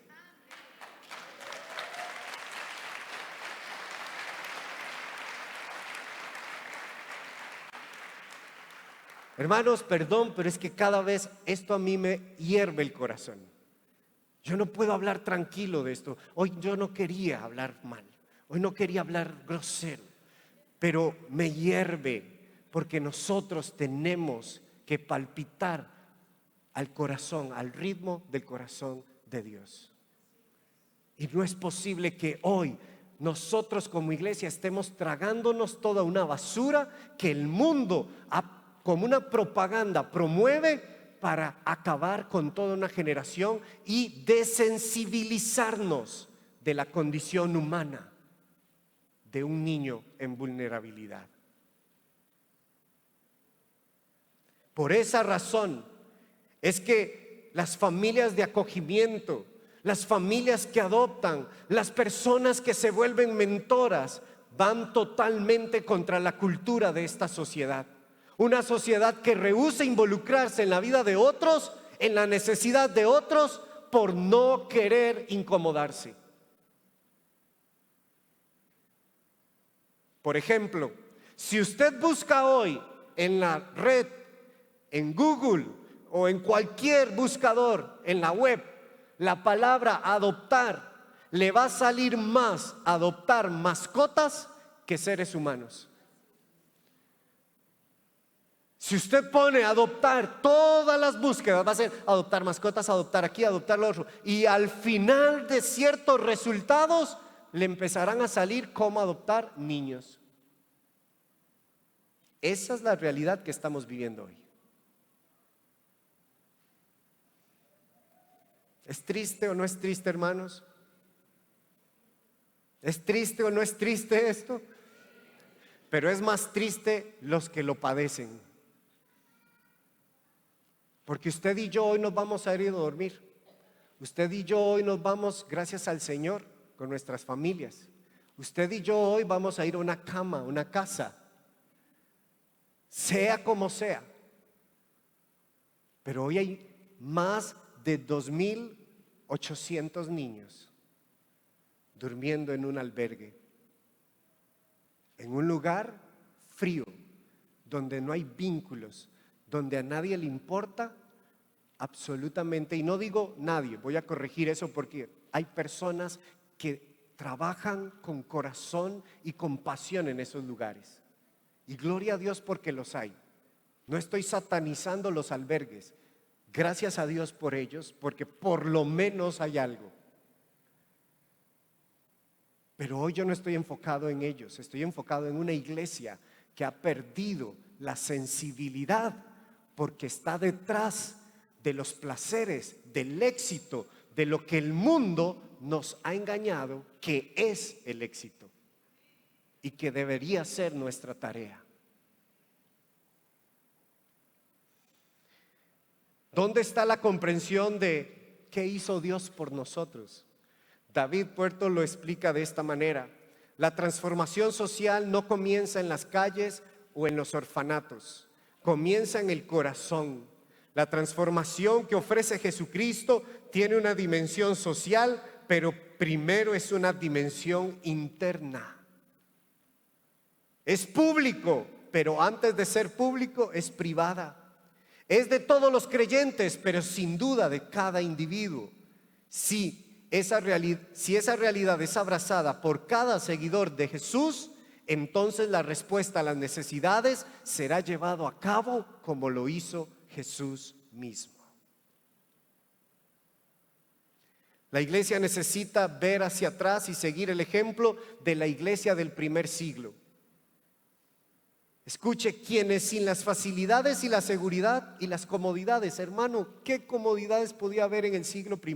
Hermanos, perdón, pero es que cada vez esto a mí me hierve el corazón. Yo no puedo hablar tranquilo de esto. Hoy yo no quería hablar mal, hoy no quería hablar grosero, pero me hierve porque nosotros tenemos que palpitar al corazón, al ritmo del corazón de Dios. Y no es posible que hoy nosotros como iglesia estemos tragándonos toda una basura que el mundo como una propaganda promueve para acabar con toda una generación y desensibilizarnos de la condición humana de un niño en vulnerabilidad. Por esa razón es que las familias de acogimiento, las familias que adoptan, las personas que se vuelven mentoras, van totalmente contra la cultura de esta sociedad. Una sociedad que rehúsa involucrarse en la vida de otros, en la necesidad de otros, por no querer incomodarse. Por ejemplo, si usted busca hoy en la red, en Google o en cualquier buscador en la web, la palabra adoptar, le va a salir más adoptar mascotas que seres humanos. Si usted pone adoptar, todas las búsquedas va a ser adoptar mascotas, adoptar aquí, adoptar lo otro, y al final de ciertos resultados le empezarán a salir cómo adoptar niños. Esa es la realidad que estamos viviendo hoy. ¿Es triste o no es triste, hermanos? ¿Es triste o no es triste esto? Pero es más triste los que lo padecen. Porque usted y yo hoy nos vamos a ir a dormir. Usted y yo hoy nos vamos, gracias al Señor, con nuestras familias. Usted y yo hoy vamos a ir a una cama, una casa, sea como sea. Pero hoy hay más de 2,800 niños durmiendo en un albergue, en un lugar frío, donde no hay vínculos, donde a nadie le importa absolutamente, y no digo nadie, voy a corregir eso porque hay personas que trabajan con corazón y con pasión en esos lugares, y gloria a Dios porque los hay. No estoy satanizando los albergues, gracias a Dios por ellos, porque por lo menos hay algo. Pero hoy yo no estoy enfocado en ellos, estoy enfocado en una iglesia que ha perdido la sensibilidad porque está detrás de los placeres, del éxito, de lo que el mundo nos ha engañado que es el éxito y que debería ser nuestra tarea. ¿Dónde está la comprensión de qué hizo Dios por nosotros? David Puerto lo explica de esta manera: la transformación social no comienza en las calles o en los orfanatos, comienza en el corazón. La transformación que ofrece Jesucristo tiene una dimensión social, pero primero es una dimensión interna. Es público, pero antes de ser público es privada. Es de todos los creyentes, pero sin duda de cada individuo. Si esa realidad es abrazada por cada seguidor de Jesús, entonces la respuesta a las necesidades será llevado a cabo como lo hizo Jesús mismo. La iglesia necesita ver hacia atrás y seguir el ejemplo de la iglesia del primer siglo. Escuche, quienes sin las facilidades y la seguridad y las comodidades, hermano, ¿qué comodidades podía haber en el siglo I?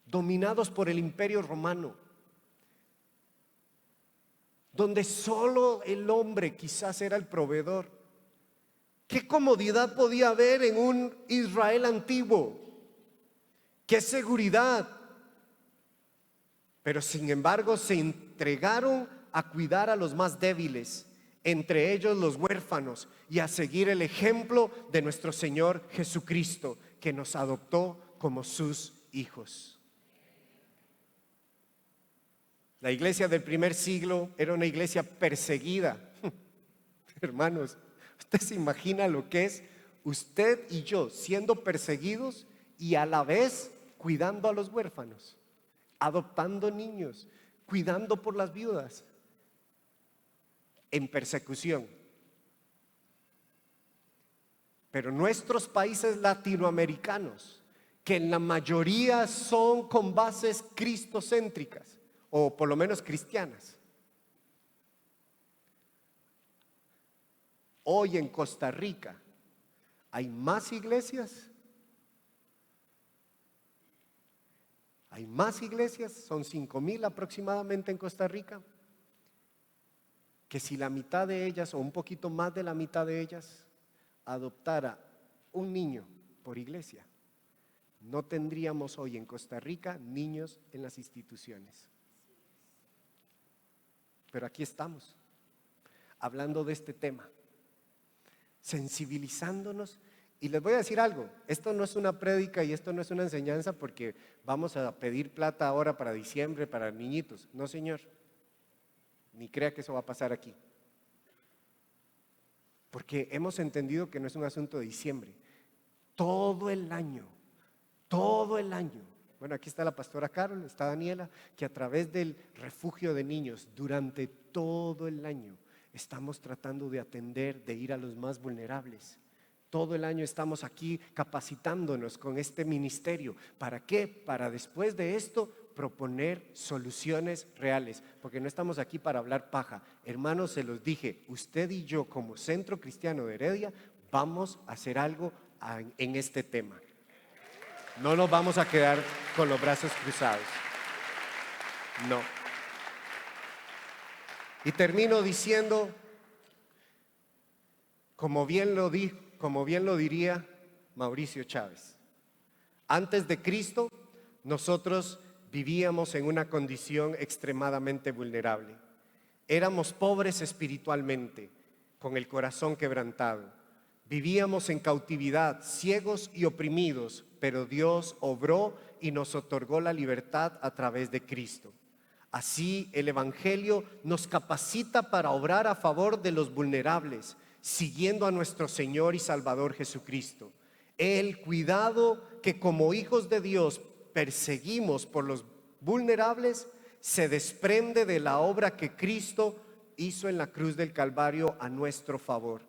Dominados por el Imperio Romano, donde solo el hombre quizás era el proveedor. ¿Qué comodidad podía haber en un Israel antiguo? ¿Qué seguridad? Pero sin embargo se entregaron a cuidar a los más débiles, entre ellos los huérfanos, y a seguir el ejemplo de nuestro Señor Jesucristo, que nos adoptó como sus hijos. La iglesia del primer siglo era una iglesia perseguida. Hermanos, ¿usted se imagina lo que es usted y yo siendo perseguidos y a la vez cuidando a los huérfanos, adoptando niños, cuidando por las viudas, en persecución? Pero nuestros países latinoamericanos, que en la mayoría son con bases cristocéntricas, o por lo menos cristianas, hoy en Costa Rica hay más iglesias, son 5,000 aproximadamente en Costa Rica, que si la mitad de ellas o un poquito más de la mitad de ellas adoptara un niño por iglesia, no tendríamos hoy en Costa Rica niños en las instituciones. Pero aquí estamos, hablando de este tema, sensibilizándonos. Y les voy a decir algo, esto no es una prédica y esto no es una enseñanza porque vamos a pedir plata ahora para diciembre, para niñitos. No, señor, ni crea que eso va a pasar aquí. Porque hemos entendido que no es un asunto de diciembre. Todo el año. Bueno, aquí está la pastora Carol, está Daniela, que a través del refugio de niños, durante todo el año, estamos tratando de atender, de ir a los más vulnerables. Todo el año estamos aquí capacitándonos con este ministerio. ¿Para qué? Para después de esto proponer soluciones reales, porque no estamos aquí para hablar paja. Hermanos, se los dije, usted y yo como Centro Cristiano de Heredia vamos a hacer algo en este tema. No nos vamos a quedar con los brazos cruzados. No. Y termino diciendo, como bien lo diría Mauricio Chávez, antes de Cristo nosotros vivíamos en una condición extremadamente vulnerable. Éramos pobres espiritualmente, con el corazón quebrantado. Vivíamos en cautividad, ciegos y oprimidos, pero Dios obró y nos otorgó la libertad a través de Cristo. Así el Evangelio nos capacita para obrar a favor de los vulnerables, siguiendo a nuestro Señor y Salvador Jesucristo. El cuidado que como hijos de Dios perseguimos por los vulnerables se desprende de la obra que Cristo hizo en la cruz del Calvario a nuestro favor.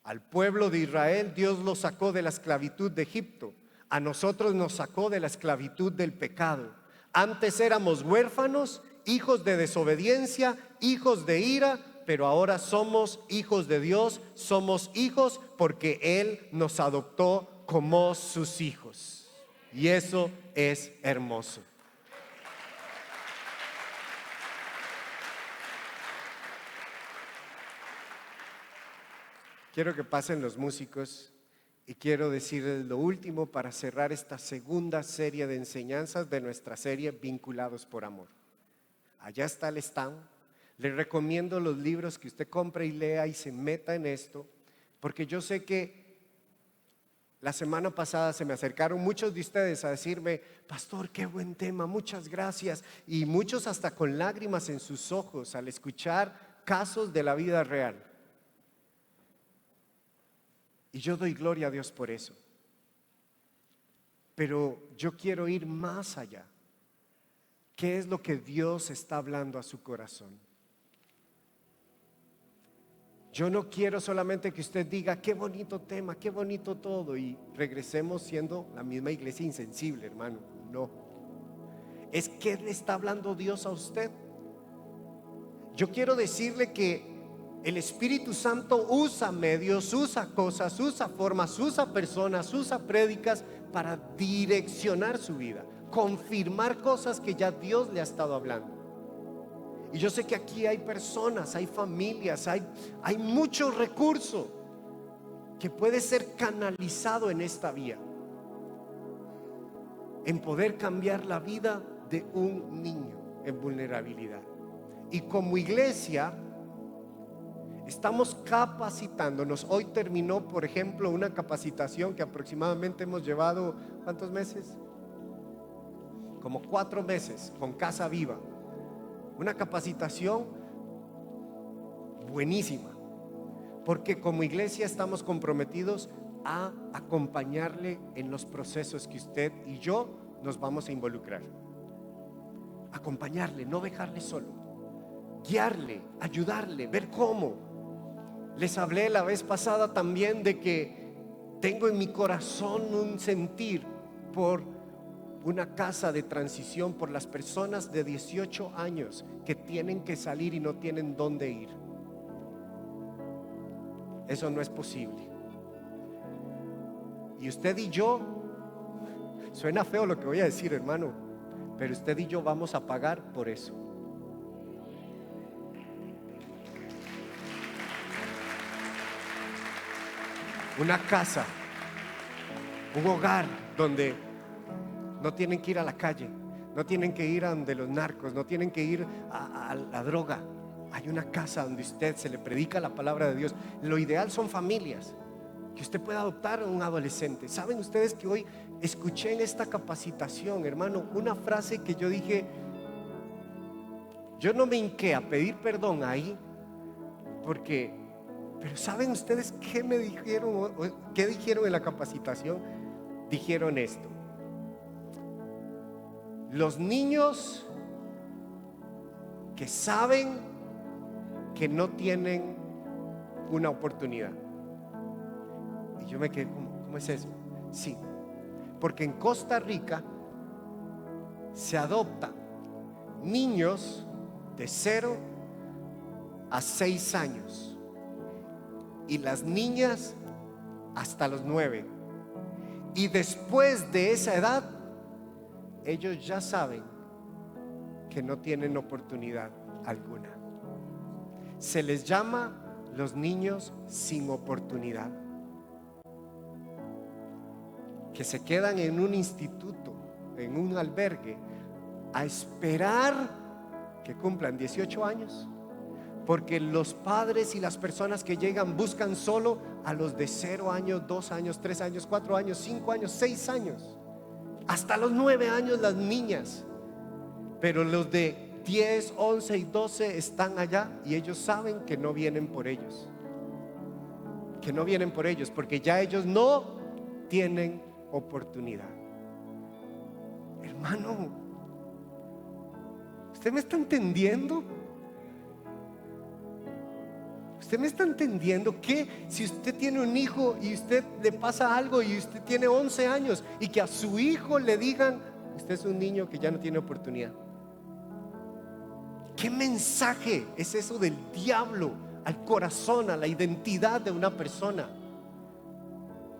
Al pueblo de Israel Dios lo sacó de la esclavitud de Egipto. A nosotros nos sacó de la esclavitud del pecado. Antes éramos huérfanos, hijos de desobediencia, hijos de ira, pero ahora somos hijos de Dios, somos hijos porque Él nos adoptó como sus hijos. Y eso es hermoso. Quiero que pasen los músicos y quiero decirles lo último para cerrar esta segunda serie de enseñanzas de nuestra serie Vinculados por Amor. Allá está el stand. Les recomiendo los libros que usted compre y lea y se meta en esto, porque yo sé que la semana pasada se me acercaron muchos de ustedes a decirme: pastor, qué buen tema, muchas gracias. Y muchos hasta con lágrimas en sus ojos al escuchar casos de la vida real. Y yo doy gloria a Dios por eso. Pero yo quiero ir más allá. ¿Qué es lo que Dios está hablando a su corazón? Yo no quiero solamente que usted diga: qué bonito tema, qué bonito todo, y regresemos siendo la misma iglesia insensible, hermano. No. Es que le está hablando Dios a usted. Yo quiero decirle que El Espíritu Santo usa medios, usa cosas, usa formas, usa personas, usa prédicas para direccionar su vida, confirmar cosas que ya Dios le ha estado hablando. Y yo sé que aquí hay personas, hay familias, hay mucho recurso que puede ser canalizado en esta vía, en poder cambiar la vida de un niño en vulnerabilidad. Y como iglesia estamos capacitándonos. Hoy terminó, por ejemplo, una capacitación que aproximadamente hemos llevado, ¿cuántos meses? Como 4 meses con Casa Viva. Una capacitación buenísima, porque como iglesia estamos comprometidos a acompañarle en los procesos que usted y yo nos vamos a involucrar. Acompañarle, no dejarle solo, guiarle, ayudarle, ver cómo. Les hablé la vez pasada también de que tengo en mi corazón un sentir por una casa de transición, por las personas de 18 años que tienen que salir y no tienen dónde ir. Eso no es posible. Y usted y yo, suena feo lo que voy a decir, hermano, pero usted y yo vamos a pagar por eso. Una casa, un hogar donde no tienen que ir a la calle, no tienen que ir a donde los narcos, no tienen que ir a la droga. Hay una casa donde usted se le predica la palabra de Dios. Lo ideal son familias, que usted pueda adoptar a un adolescente. ¿Saben ustedes que hoy escuché en esta capacitación, hermano, una frase que yo dije? Yo no me hinqué a pedir perdón ahí, pero ¿saben ustedes qué me dijeron? ¿Qué dijeron en la capacitación? Dijeron esto: los niños que saben que no tienen una oportunidad. Y yo me quedé, ¿cómo es eso? Sí, porque en Costa Rica se adoptan niños de 0 a 6 años y las niñas hasta los 9. Y después de esa edad, ellos ya saben que no tienen oportunidad alguna. Se les llama los niños sin oportunidad, que se quedan en un instituto, en un albergue, a esperar que cumplan 18 años, porque los padres y las personas que llegan buscan solo a los de 0 años, 2 años, 3 años, 4 años, 5 años, 6 años, hasta los 9 años las niñas. Pero los de 10, 11 y 12 están allá y ellos saben que no vienen por ellos, que no vienen por ellos, porque ya ellos no tienen oportunidad. Hermano, ¿usted me está entendiendo? ¿Usted me está entendiendo que si usted tiene un hijo y usted le pasa algo y usted tiene 11 años y que a su hijo le digan: usted es un niño que ya no tiene oportunidad? ¿Qué mensaje es eso del diablo al corazón, a la identidad de una persona?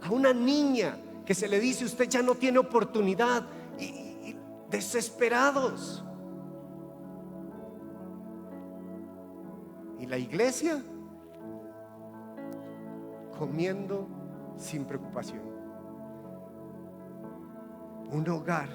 A una niña que se le dice: usted ya no tiene oportunidad, y desesperados. Y la iglesia comiendo sin preocupación. Un hogar,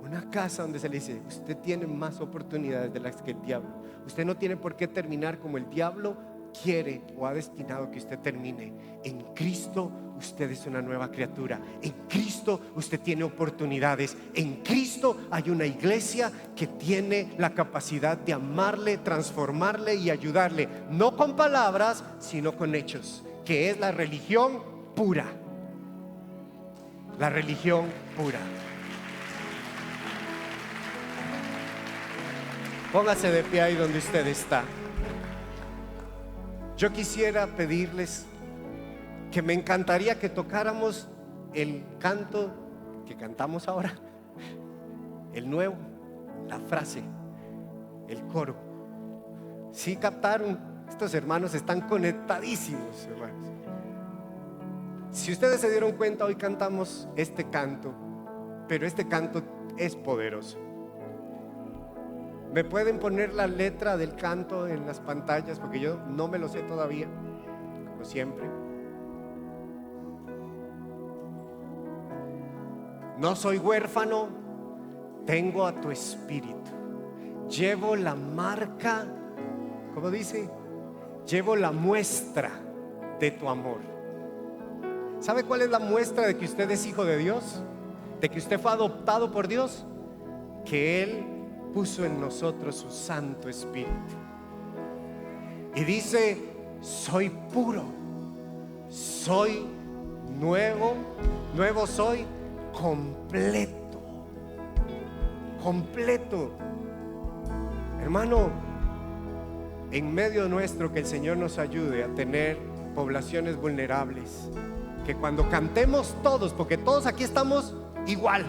una casa donde se le dice: usted tiene más oportunidades de las que el diablo. Usted no tiene por qué terminar como el diablo quiere o ha destinado que usted termine. En Cristo usted es una nueva criatura. En Cristo usted tiene oportunidades. En Cristo hay una iglesia que tiene la capacidad de amarle, transformarle y ayudarle, no con palabras, sino con hechos, que es la religión pura. La religión pura. Póngase de pie ahí donde usted está. Yo quisiera pedirles que me encantaría que tocáramos el canto que cantamos ahora, el nuevo, la frase, el coro. ¿Sí captaron? Estos hermanos están conectadísimos, hermanos. Si ustedes se dieron cuenta, hoy cantamos este canto, pero este canto es poderoso. ¿Me pueden poner la letra del canto en las pantallas? Porque yo no me lo sé todavía, como siempre. No soy huérfano, tengo a tu espíritu. Llevo la marca, ¿cómo dice? Llevo la muestra de tu amor. ¿Sabe cuál es la muestra de que usted es hijo de Dios? De que usted fue adoptado por Dios. Que Él puso en nosotros su Santo Espíritu. Y dice: soy puro, soy nuevo soy, completo. Completo. Hermano, en medio nuestro, que el Señor nos ayude a tener poblaciones vulnerables, que cuando cantemos todos, porque todos aquí estamos igual,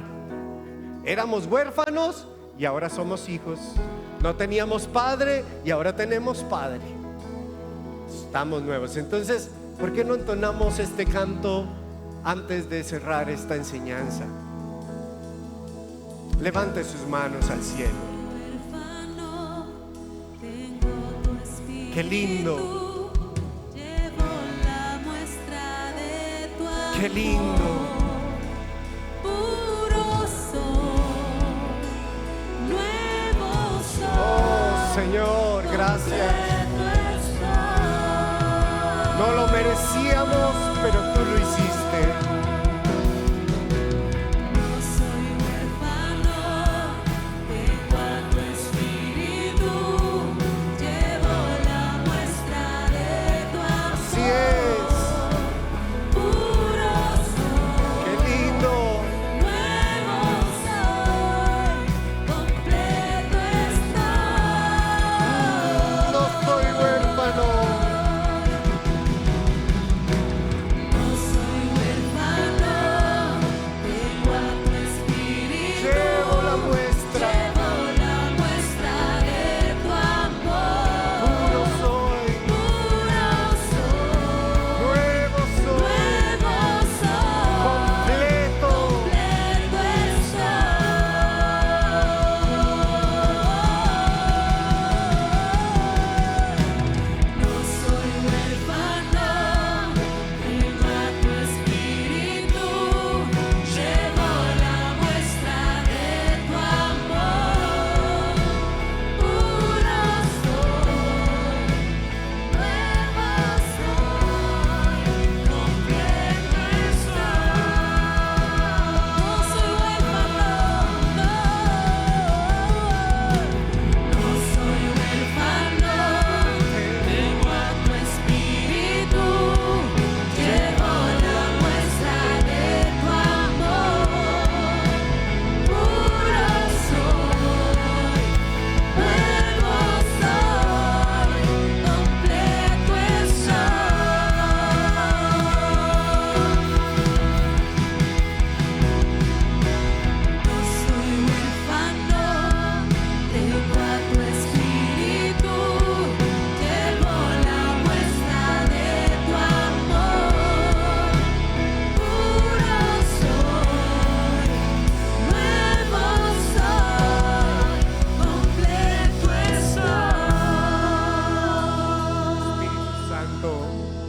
éramos huérfanos y ahora somos hijos, no teníamos padre y ahora tenemos padre, estamos nuevos. Entonces, ¿por qué no entonamos este canto antes de cerrar esta enseñanza? Levante sus manos al cielo. Qué lindo, qué lindo. Oh Señor, gracias. No lo merecíamos, pero tú lo hiciste.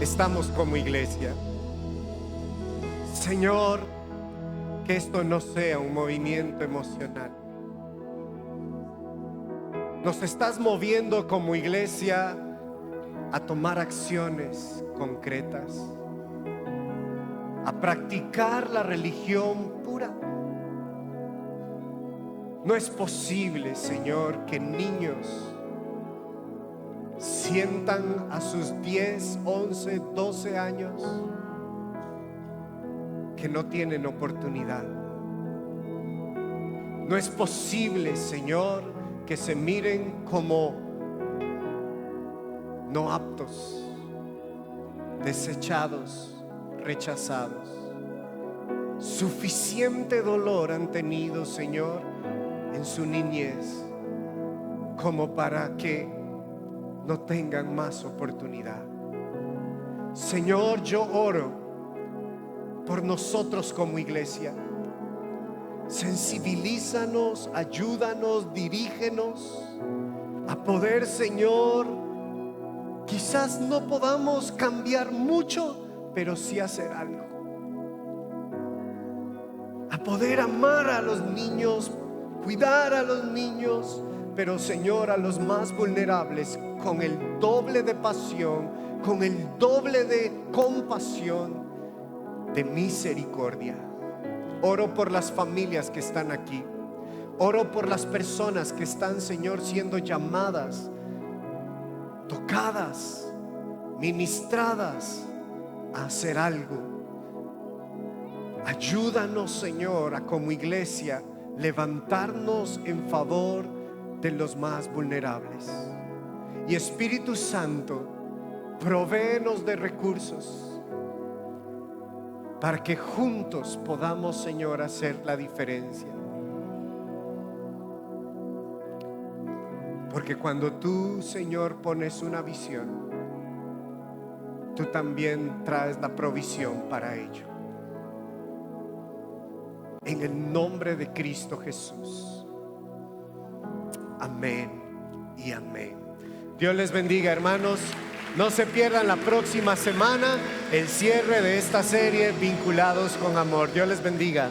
Estamos como iglesia. Señor, que esto no sea un movimiento emocional. Nos estás moviendo como iglesia a tomar acciones concretas, a practicar la religión pura. No es posible, Señor, que niños sientan a sus 10, 11, 12 años que no tienen oportunidad. No es posible, Señor, que se miren como no aptos, desechados, rechazados. Suficiente dolor han tenido, Señor, en su niñez como para que no tengan más oportunidad. Señor, yo oro por nosotros como iglesia. Sensibilízanos, ayúdanos, dirígenos a poder, Señor, quizás no podamos cambiar mucho, pero sí hacer algo. A poder amar a los niños, cuidar a los niños, pero, Señor, a los más vulnerables con el doble de pasión, con el doble de compasión, de misericordia. Oro por las familias que están aquí. Oro por las personas que están, Señor, siendo llamadas, tocadas, ministradas a hacer algo. Ayúdanos, Señor, a como iglesia levantarnos en favor de los más vulnerables. Y Espíritu Santo, provéenos de recursos para que juntos podamos, Señor, hacer la diferencia. Porque cuando tú, Señor, pones una visión, tú también traes la provisión para ello. En el nombre de Cristo Jesús. Amén y amén. Dios les bendiga, hermanos. No se pierdan la próxima semana el cierre de esta serie Vinculados con Amor. Dios les bendiga.